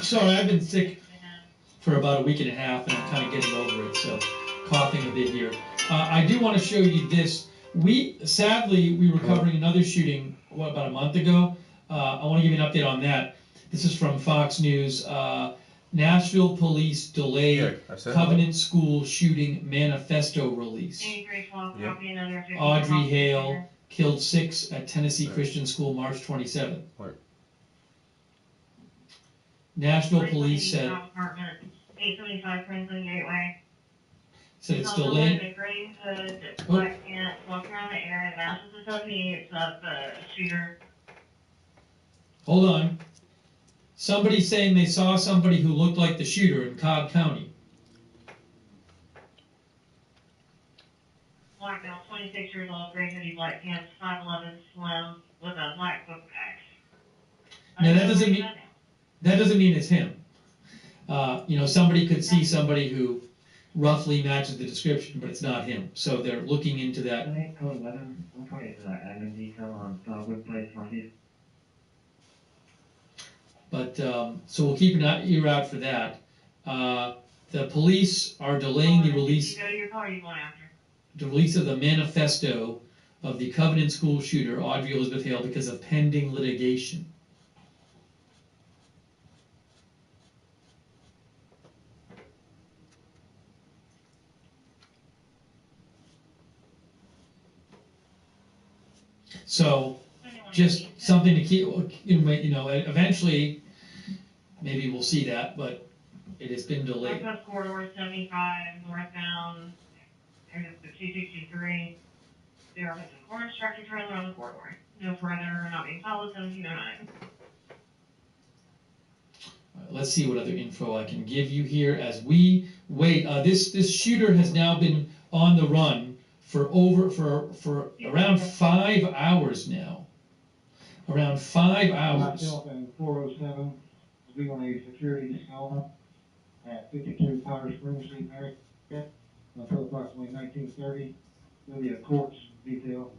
Sorry, I've been sick for about a week and a half, and I'm kind of getting over it, so coughing a bit here. I do want to show you this. Sadly, we were covering another shooting, about a month ago. I want to give you an update on that. This is from Fox News. Nashville police delay Covenant School shooting manifesto release. Audrey Hale killed 6 at Tennessee Christian School March 27th. Nashville police said 875 Franklin Gateway. Said it's delayed. The gray hood, black pants, walking around the area, matches the 78 of the shooter. Hold on. Somebody's saying they saw somebody who looked like the shooter in Cobb County. Black male, 26 years old, gray hoodie, black pants, 5'11", slim, with a black book bag. Now that doesn't mean it's him. Somebody could see somebody who roughly matches the description, but it's not him. So they're looking into that. Code 11, I'm pointing to that admin detail on Dogwood Place Northeast. But, so we'll keep an ear out for that. The police are delaying the release. You go to your car, you going after? The release of the manifesto of the Covenant School shooter, Audrey Elizabeth Hale, because of pending litigation. So, just something to keep, eventually, maybe we'll see that, but it has been delayed. Northwest Corridor 75, northbound, area of the 263. There is a corn structure trailer on the corridor. No further, not being followed, 1709. Let's see what other info I can give you here as we wait. This shooter has now been on the run for around 5 hours now. Around 5 hours. Myself and 407 will be on a security installment at 52 Powder Springs Street, America, until approximately 1930. There'll be a courts detail.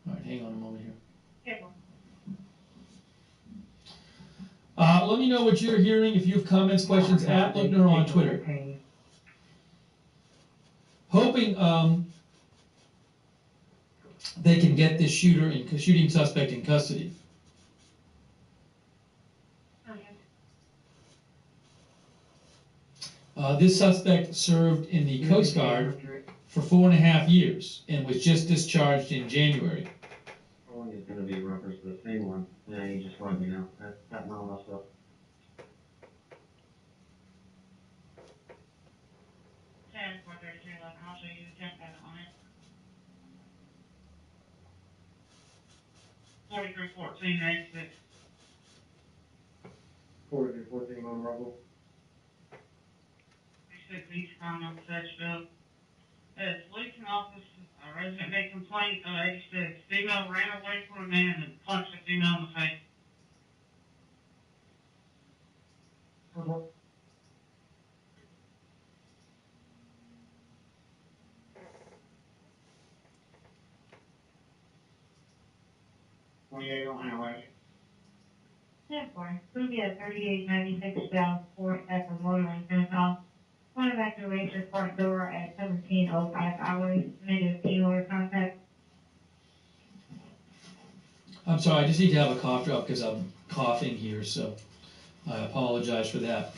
All right, hang on a moment here. Okay. Let me know what you're hearing. If you have comments, questions, at Lookner on Twitter. Hoping they can get this shooting suspect in custody. This suspect served in the Coast Guard for 4.5 years and was just discharged in January. Oh, it's going to be a reference to the same one. Yeah, you just let me know. That not messed up. I'll show you the temp data on it. 4314, 96. 4314 on Rumble. 36 each found on Sedgeville. It's leaking office. A resident made complaint of 86. Female ran away from a man and punched a female in the face. On highway. 10-4. It'll be at 3896 South 4th at the Motoring House. One evacuation front door at 1705 hours. Negative dealer contact. I'm sorry, I just need to have a cough drop because I'm coughing here, so I apologize for that.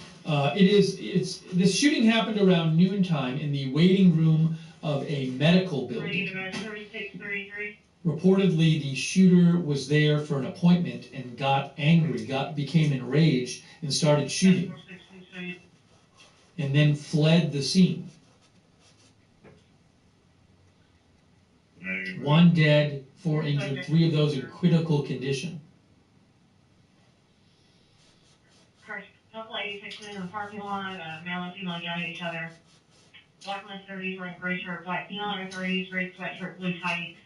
This shooting happened around noontime in the waiting room of a medical building. 3633. Reportedly, the shooter was there for an appointment and got angry, became enraged, and started shooting, and then fled the scene. 1 dead, 4 injured, 3 of those in critical condition. couple 86 in the parking lot, male and female yelling at each other. Black list 30s wearing gray shirt, black female under 30s, gray sweatshirt, blue tights.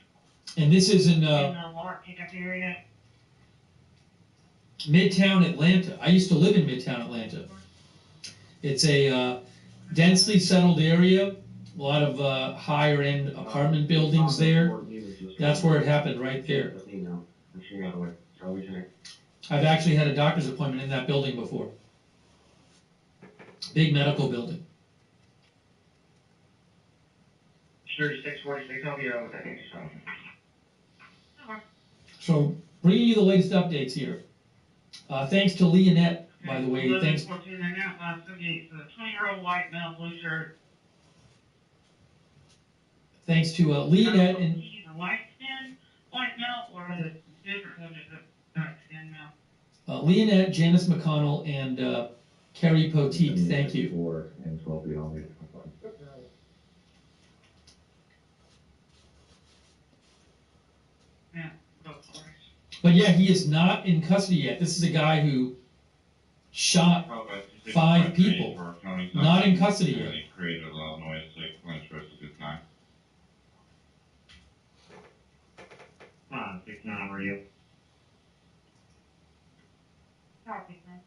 And this is in In the Walmart pickup area. Midtown Atlanta. I used to live in Midtown Atlanta. It's a densely settled area, a lot of higher end apartment buildings there. That's where it happened, right there. I've actually had a doctor's appointment in that building before. Big medical building. 3646, I'll be out with that next time. So, bringing you the latest updates here. Thanks to Leonette, by the way. Thanks. 14 there now, 578, so 20-year-old white male, blue shirt. Thanks to Leonette and. He's a light skin, white male, or is it different one is a dark skin male? Leonette, Janice McConnell, and Carrie Poteet. Thank you. 4 and 12 beyond. Yeah, go for it. But yeah, he is not in custody yet. This is a guy who shot 5 people. Not in custody yet. He created a lot of noise, like when it's supposed to good time. 569 radio. Copy, man.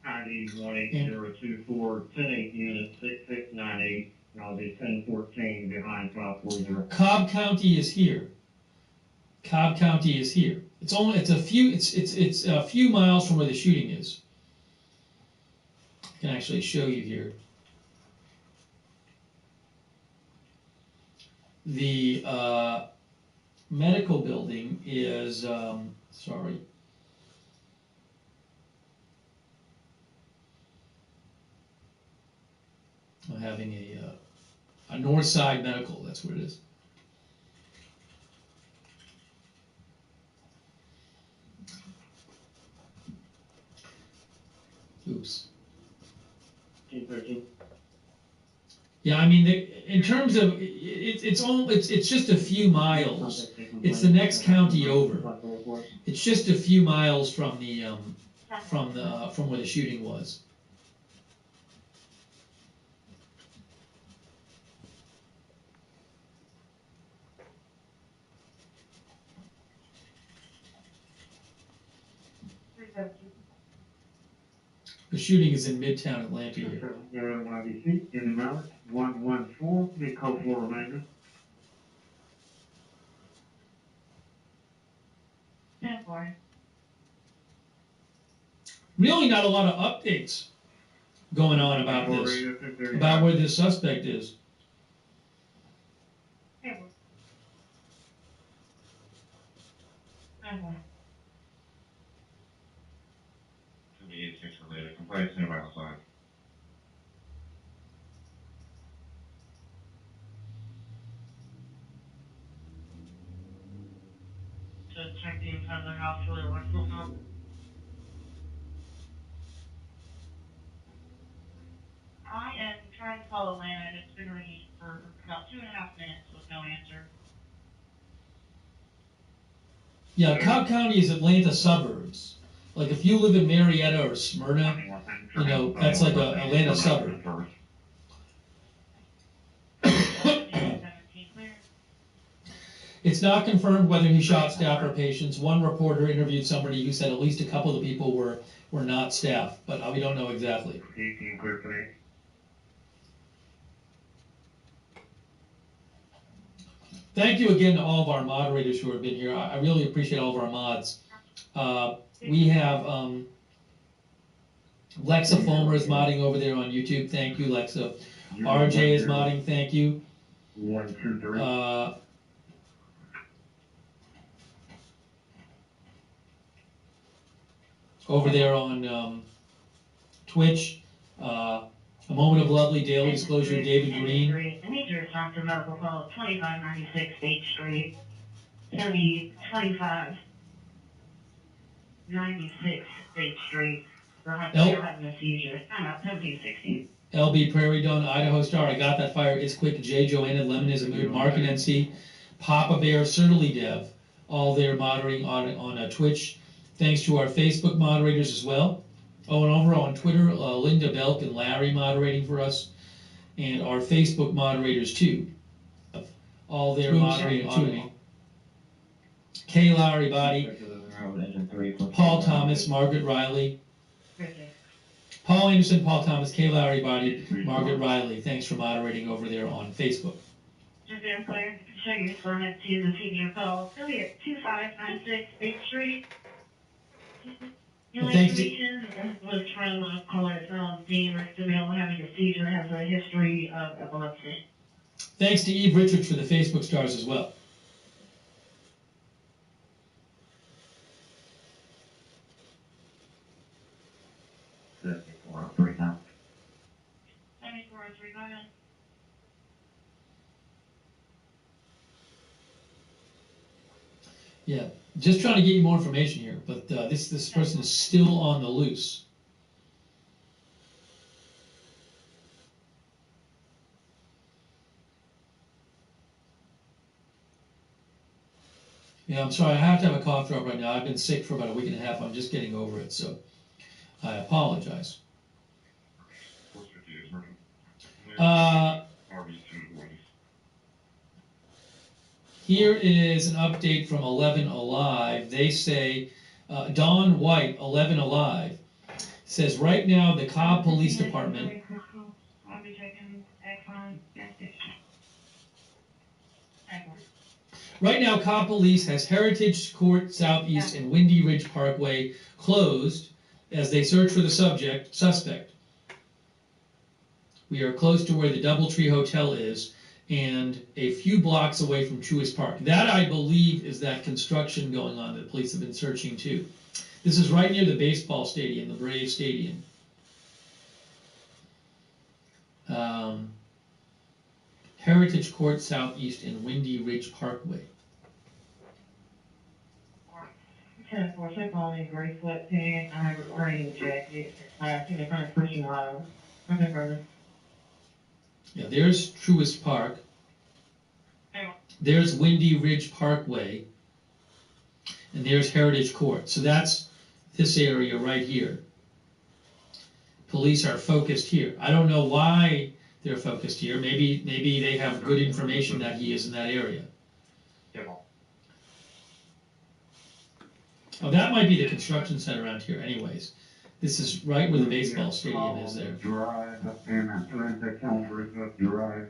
ID 18024 10-8 unit 6698. And I'll be 1014 behind 540. Cobb County is here. Cobb County is here. It's a few miles from where the shooting is. I can actually show you here. The medical building is sorry. I'm having a North Side Medical. That's what it is. Oops. Yeah, I mean, in terms of it's just a few miles. It's the next county over. It's just a few miles from from where the shooting was. The shooting is in Midtown Atlanta here. YBC, in the amount 114, the code for remainder. Yeah, boy. Really not a lot of updates going on about this, about where this suspect is. Yeah, boy. Yeah, boy. 86 related complaints in about outside. To check the inside of their house for the electrical help. I am trying to call Atlanta and it's been ringing for about 2.5 minutes with no answer. Yeah, Cobb County is Atlanta suburbs. Like if you live in Marietta or Smyrna, you know, that's like a Atlanta suburb. It's not confirmed whether he shot staff or patients. One reporter interviewed somebody who said at least a couple of the people were not staff, but we don't know exactly. Thank you again to all of our moderators who have been here. I really appreciate all of our mods. We have Lexa Fulmer is modding over there on YouTube. Thank you, Lexa. RJ is modding. Thank you. 1, 2, 3. Over there on Twitch, A Moment of Lovely Daily Disclosure, David Green. I need your Dr. Medical Call at 2596 State Street. It's going to be 2596 State Street. They're having a seizure. I'm at 1716. LB Prairie Dawn, Idaho Star, I got that fire, it's quick, J. Joanna, Lemon is a mood, Mark and NC, Papa Bear, Certainly Dev, all there moderating on Twitch. Thanks to our Facebook moderators as well. Oh, and over on Twitter, Linda Belk and Larry moderating for us, and our Facebook moderators too. All there moderating too. Kay Lowry Body, Paul Thomas, Margaret Riley, Paul Anderson, Paul Thomas, Kay Lowry Body, Margaret Riley. Thanks for moderating over there on Facebook. Just there, player, show your permit to the senior call. Affiliate 2596 8th Street. Your information was from a caller from Dean Rickdale having a seizure, has a history of epilepsy. Thanks to Eve Richards for the Facebook stars as well. Yeah, just trying to get you more information here, but this person is still on the loose. Yeah, I'm sorry, I have to have a cough drop right now. I've been sick for about a week and a half. I'm just getting over it, so I apologize. Here is an update from 11 Alive. They say, Don White, 11 Alive, says right now the Cobb Police Department Right now, Cobb Police has Heritage Court Southeast and Windy Ridge Parkway closed as they search for the suspect. We are close to where the Doubletree Hotel is and a few blocks away from Truist Park. That, I believe, is that construction going on that the police have been searching too. This is right near the baseball stadium, the Braves Stadium. Heritage Court Southeast and Windy Ridge Parkway. 10-4, so calling a gray sweatpants. I have a rain jacket. I think they're kind of pushing low. Yeah, there's Truist Park. There's Windy Ridge Parkway. And there's Heritage Court. So that's this area right here. Police are focused here. I don't know why they're focused here. Maybe they have good information that he is in that area. Oh, that might be the construction center around here anyways. This is right where the baseball stadium is there. Drive up in Atlantic Calvary, drive.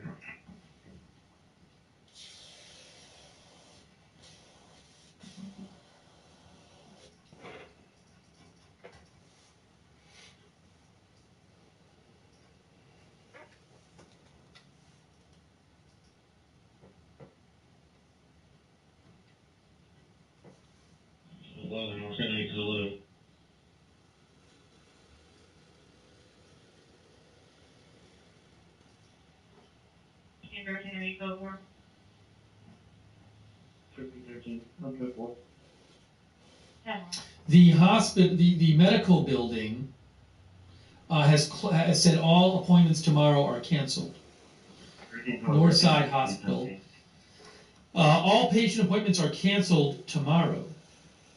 The hospital, the medical building has said all appointments tomorrow are canceled. Northside Hospital. All patient appointments are canceled tomorrow.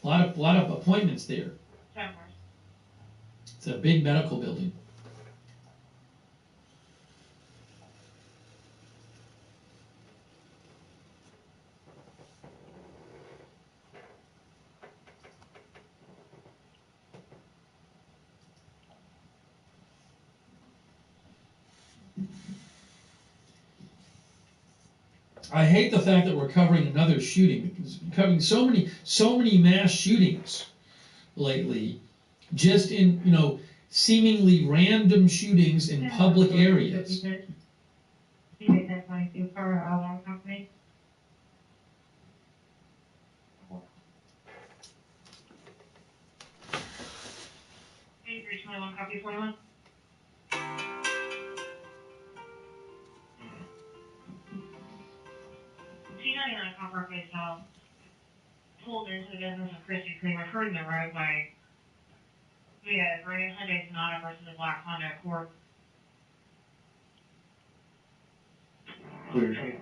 A lot of appointments there. It's a big medical building. I hate the fact that we're covering another shooting, because we're covering so many mass shootings lately, just in, seemingly random shootings in public areas. T99 Copper Face pulled into the business of Krispy Kreme, referring the roadway. We had gray Hyundai Sonata versus a black Honda Accord. Clear.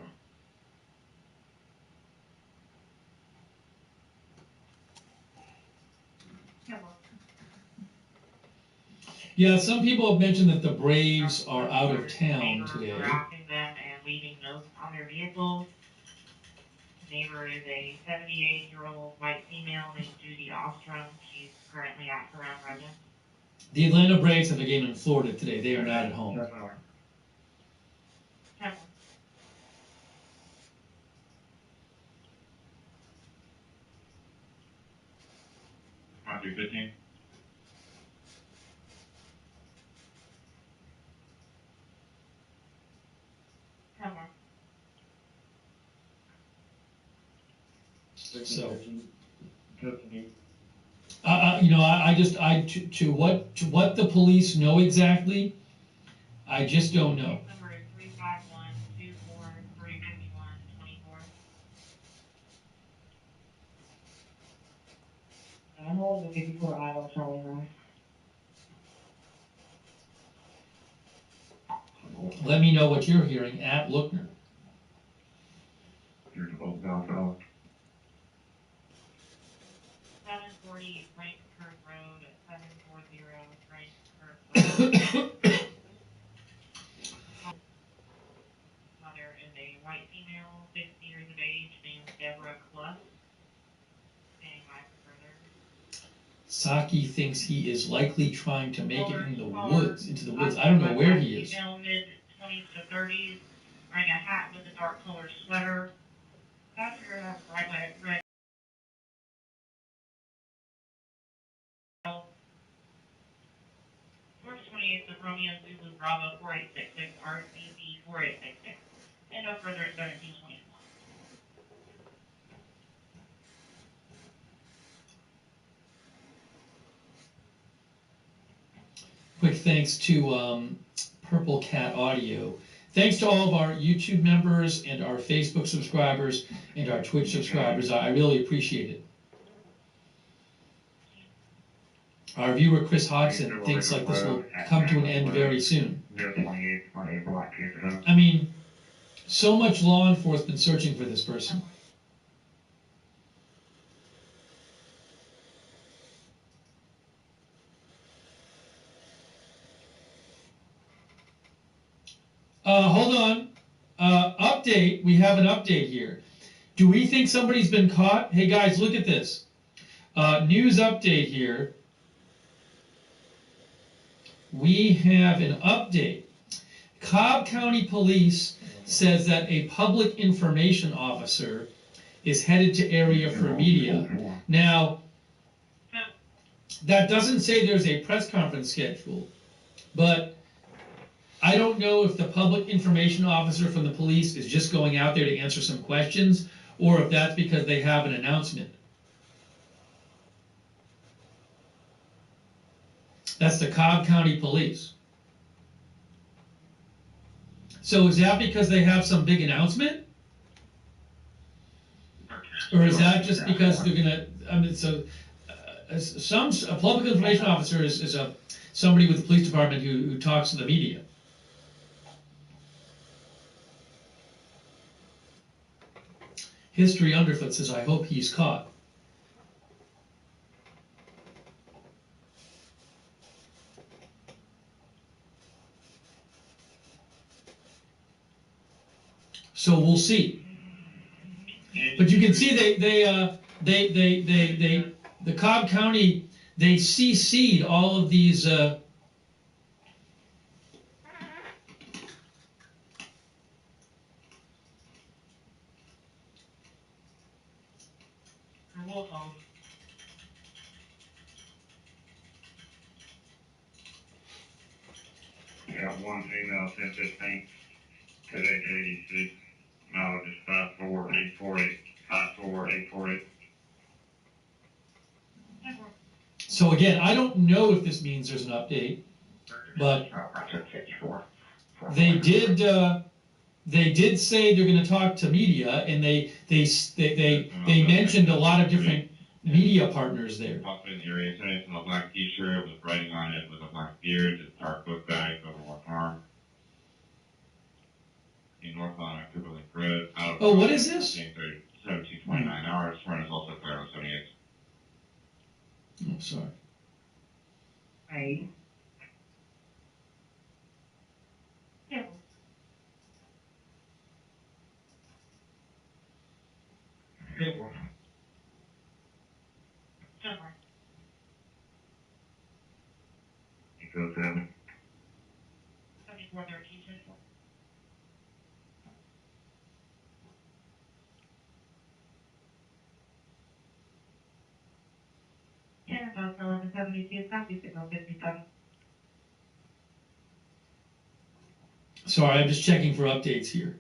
Yeah, some people have mentioned that the Braves are out of town today. Harassing them and leaving notes on their vehicles. The neighbor is a 78-year-old white female named Judy Ostrom. She's currently at her own residence. The Atlanta Braves have a game in Florida today. They are not at home. Want to do 15? So, you know, to what the police know exactly, I just don't know. Number is 351-24-351-24. I'm holding it before I was telling her. Let me know what you're hearing at Lookner. Here's both down fellow. 740 Frank Kirk Road at 740 Frank Kirk Road. Mother is a white female, 60 years of age, named Deborah Cluss. Staying by for further. Saki thinks he is likely trying to make it into the woods. I don't know where he is. Female, mid-20s to 30s, wearing a hat with a dark colored sweater. Passenger has bright red. Source 28 of Romeo Zulu Bravo 4866 RCB 4866. And no further at 1721. Quick thanks to Purple Cat Audio. Thanks to all of our YouTube members and our Facebook subscribers and our Twitch subscribers. I really appreciate it. Our viewer Chris Hodgson thinks like this will come to an end very soon. I mean, so much law enforcement searching for this person. Hold on. Update. We have an update here. Do we think somebody's been caught? Hey guys, look at this. News update here. We have an update. Cobb County Police says that a public information officer is headed to area for media. Now, that doesn't say there's a press conference scheduled, but I don't know if the public information officer from the police is just going out there to answer some questions, or if that's because they have an announcement. That's the Cobb County Police. So is that because they have some big announcement? Or is that just because they're gonna, I mean, so a public information officer is somebody with the police department who talks to the media. History Underfoot says, I hope he's caught. So we'll see. But you can see the Cobb County, they CC'd all of these Got one female 1015 to 886. Mileage is 54848. 54848. So again, I don't know if this means there's an update, but they did say they're going to talk to media, and they mentioned a lot of different media partners there. Possibly in the area today, from a black T-shirt with writing on it with a black beard, a dark book bag over one arm. In Northbound on Cooperlink Road. Oh, what is this? 1729 hours. Front is also clear on 78. Oh, sorry. Right. Echo 7. 7413, 24. Ten about 1172, copy signal 57. Sorry, I'm just checking for updates here.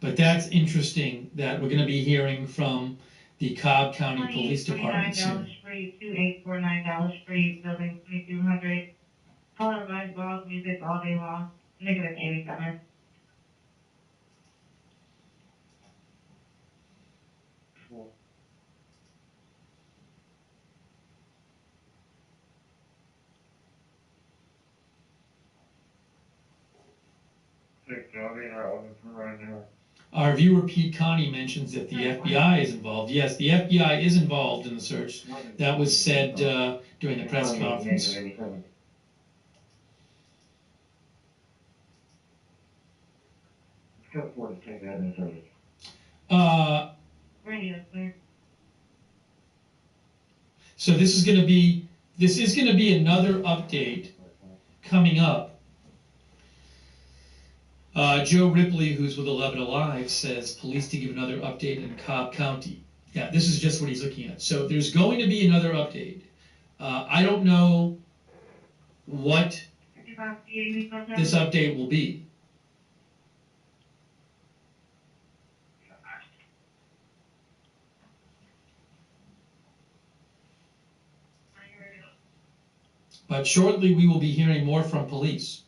But that's interesting that we're going to be hearing from the Cobb County Police Department soon. Dallas Street, 2849 Dallas Street, building 2200. Caller advised balls music all day long. Negative 87. Our viewer Pete Connie mentions that the FBI is involved. Yes, the FBI is involved in the search. That was said during the press conference. So this is going to be another update coming up. Joe Ripley, who's with 11 Alive, says police to give another update in Cobb County. Yeah, this is just what he's looking at. So there's going to be another update. I don't know what this update will be. But shortly we will be hearing more from police.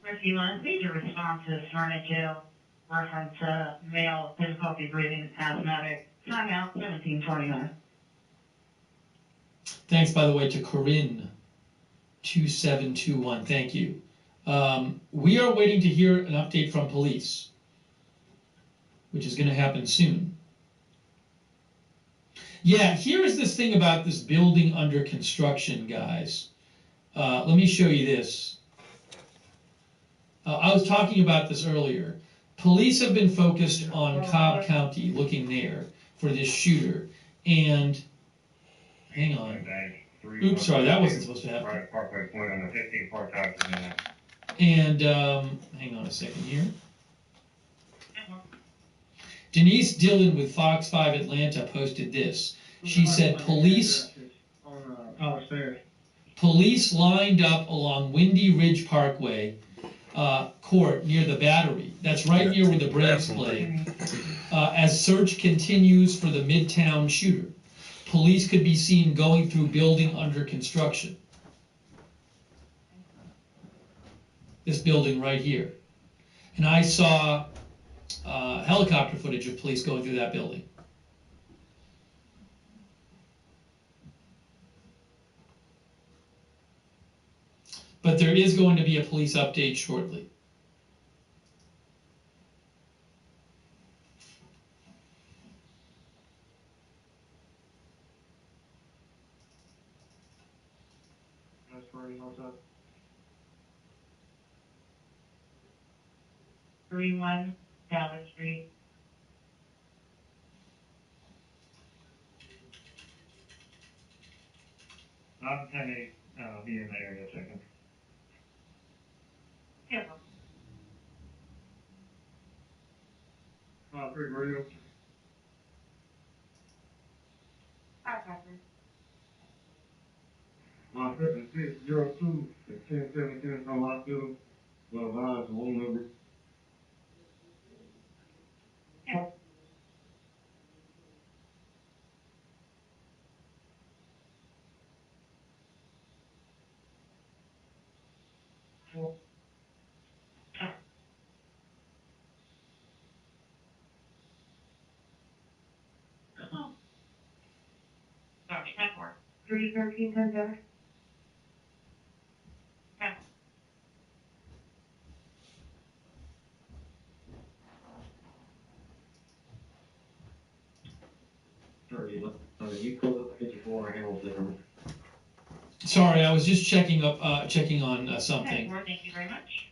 Rescue 1, major response to Smyrna Jail, reference male, difficulty breathing, asthmatic, timeout 1729. Thanks, by the way, to Corinne 2721. Thank you. We are waiting to hear an update from police, which is going to happen soon. Yeah, here is this thing about this building under construction, guys. Let me show you this. I was talking about this earlier. Police have been focused on Cobb County, looking there for this shooter. And, hang on. Oops, sorry, that wasn't supposed to happen. And, hang on a second here. Denise Dillon with Fox 5 Atlanta posted this. She said police lined up along Windy Ridge Parkway court near the Battery. That's right near where the Braves play. As search continues for the Midtown shooter. Police could be seen going through building under construction. This building right here. And I saw helicopter footage of police going through that building. But there is going to be a police update shortly. That's pretty much up. 31 Dallas Street. Not intending be in the area a second. Yeah. Pretty real. 5602 at 1017 no hospital. Well, advised one number. Sorry, 10-4. 313 10-7. You pulled up 54 Hamilton. Sorry, I was just checking on Okay, something. well, thank you very much.